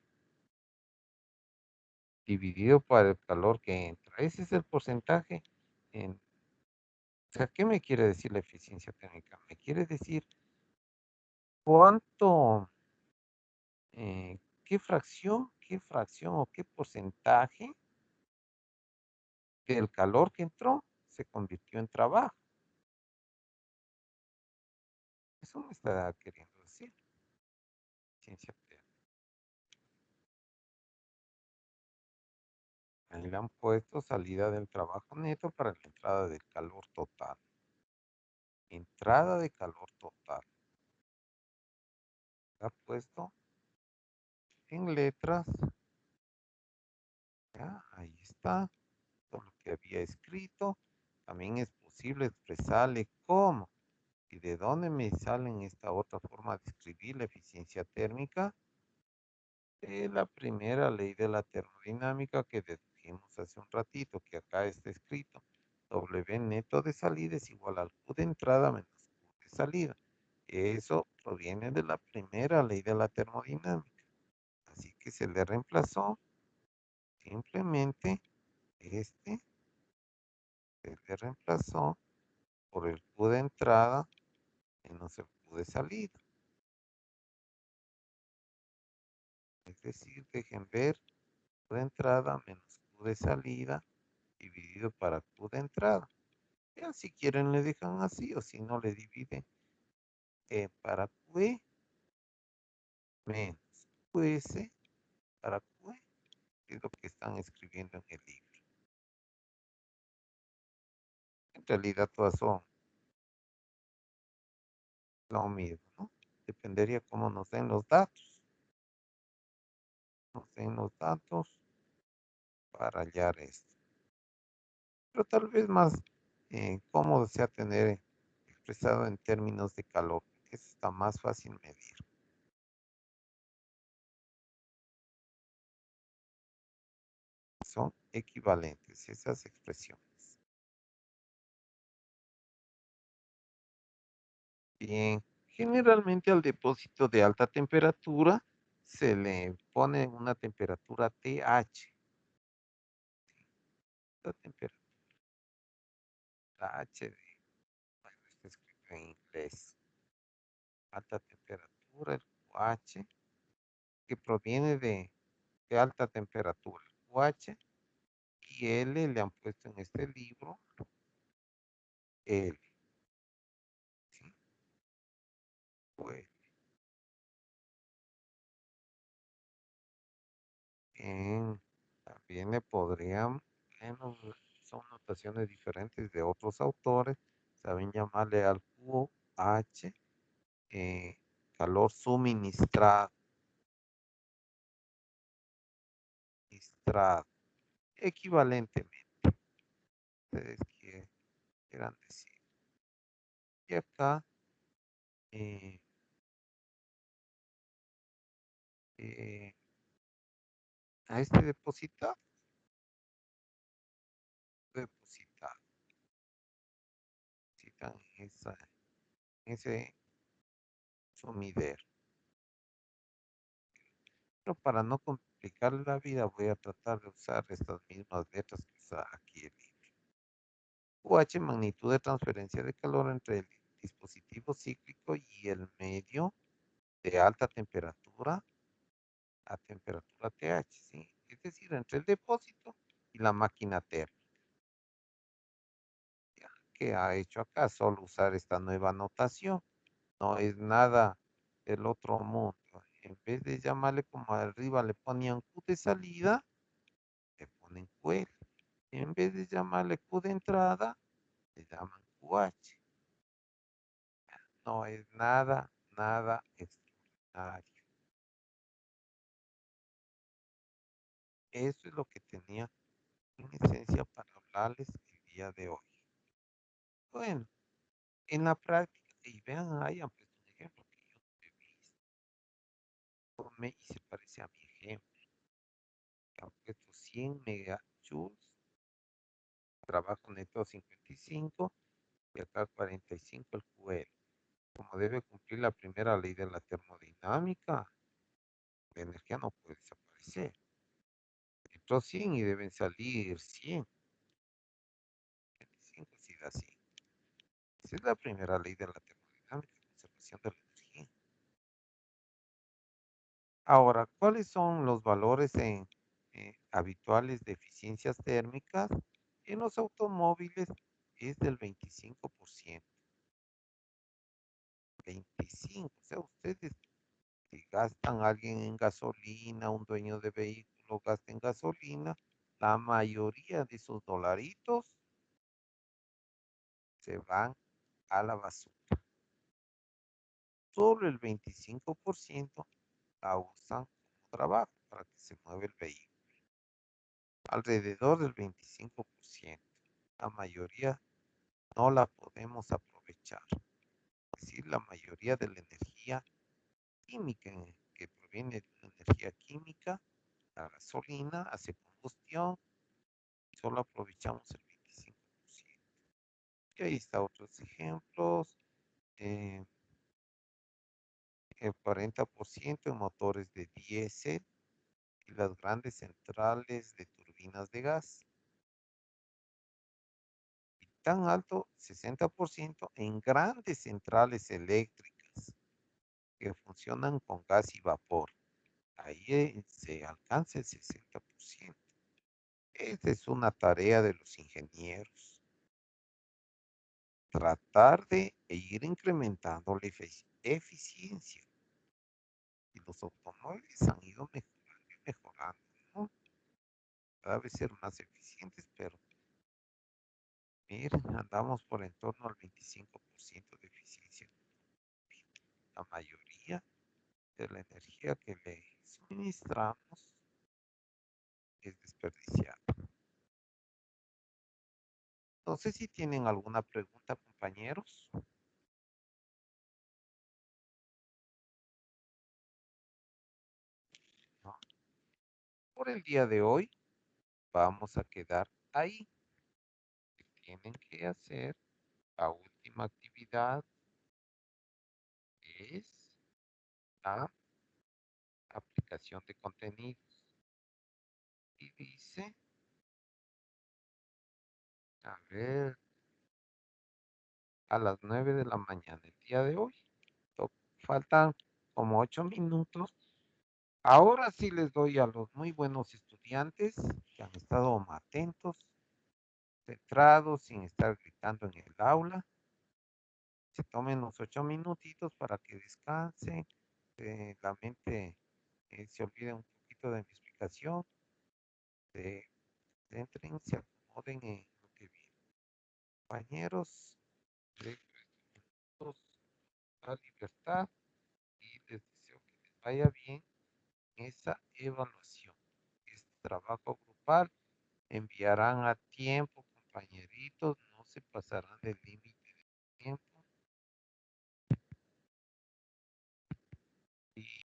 dividido por el calor que entra. Ese es el porcentaje. O sea, ¿qué me quiere decir la eficiencia térmica? Me quiere decir cuánto, qué fracción o qué porcentaje del calor que entró se convirtió en trabajo. Eso me está queriendo decir ciencia térmica. Ahí le han puesto salida del trabajo neto para la entrada del calor total. Entrada de calor total. Está puesto en letras. Ya, ahí está. Todo lo que había escrito. También es posible expresarle cómo y de dónde me salen esta otra forma de escribir la eficiencia térmica. La primera ley de la termodinámica que dedujimos hace un ratito, que acá está escrito. W neto de salida es igual al Q de entrada menos Q de salida. Eso proviene de la primera ley de la termodinámica. Así que se le reemplazó simplemente se le reemplazó por el Q de entrada menos el Q de salida. Es decir, dejen ver Q de entrada menos Q de salida dividido para Q de entrada. Ya si quieren le dejan así o si no le dividen para QE menos QS para QE, que es lo que están escribiendo en el libro. En realidad todas son lo mismo, ¿no? Dependería cómo nos den los datos. Nos den los datos para hallar esto. Pero tal vez más cómodo sea tener expresado en términos de calor, que eso está más fácil medir. Son equivalentes esas expresiones. Bien, generalmente al depósito de alta temperatura se le pone una temperatura TH. La temperatura H bueno, está escrito en inglés. Alta temperatura, el QH, que proviene de alta temperatura. QH y L le han puesto en este libro L. ¿Sí? Pues, También le podrían, bueno, son notaciones diferentes de otros autores, saben llamarle al QH, calor suministrado, equivalentemente. Ustedes quieran decir. Y acá, eh, a este depositar, depositan ese sumidero. Pero para no complicar la vida, voy a tratar de usar estas mismas letras que usa aquí el libro. UH, magnitud de transferencia de calor entre el dispositivo cíclico y el medio de alta temperatura a temperatura TH, ¿sí? Es decir, entre el depósito y la máquina térmica. ¿Qué ha hecho acá? Solo usar esta nueva notación. No es nada del otro mundo. En vez de llamarle como arriba le ponían Q de salida, le ponen QL. En vez de llamarle Q de entrada, le llaman QH. No es nada extraordinario. Eso es lo que tenía en esencia para hablarles el día de hoy. Bueno, en la práctica, y vean, ahí han puesto un ejemplo que yo no he visto. Tomé y se parece a mi ejemplo. Han puesto 100 megajoules, trabajo neto 55 y acá 45 el QL. Como debe cumplir la primera ley de la termodinámica, la energía no puede desaparecer. Entró 100 y deben salir 100. 25 sí da 100. Esa es la primera ley de la termodinámica, conservación de la energía. Ahora, ¿cuáles son los valores habituales de eficiencias térmicas? En los automóviles es del 25%. 25%. O sea, ustedes si gastan alguien en gasolina, un dueño de vehículo gasta en gasolina, la mayoría de esos dolaritos se van a la basura. Solo el 25% la usan como trabajo para que se mueva el vehículo. Alrededor del 25%. La mayoría no la podemos aprovechar. Es decir, la mayoría de la energía química que proviene de una energía química, la gasolina, hace combustión, y solo aprovechamos el 25%. Y ahí están otros ejemplos. El 40% en motores de diésel y las grandes centrales de turbinas de gas. Y tan alto, 60% en grandes centrales eléctricas que funcionan con gas y vapor. Ahí se alcanza el 60%. Esta es una tarea de los ingenieros. Tratar de ir incrementando la eficiencia. Y los automóviles han ido mejorando y mejorando, ¿no? Cada vez ser más eficientes, pero miren, andamos por en torno al 25% de eficiencia. La mayoría de la energía que le suministramos es desperdiciada. No sé si tienen alguna pregunta, compañeros. ¿No? Por el día de hoy vamos a quedar ahí. Tienen que hacer la última actividad, es la aplicación de contenidos. Y dice, a ver, a las 9 de la mañana el día de hoy. Faltan como 8 minutos. Ahora sí les doy a los muy buenos estudiantes que han estado atentos, centrados, sin estar gritando en el aula. Se tomen los 8 minutitos para que descansen, la mente se olvide un poquito poquito de mi explicación, se centren, se acomoden en lo que viene. Compañeros, la libertad y les deseo que les vaya bien en esa evaluación. Este trabajo grupal enviarán a tiempo, compañeritos, no se pasarán del límite de tiempo.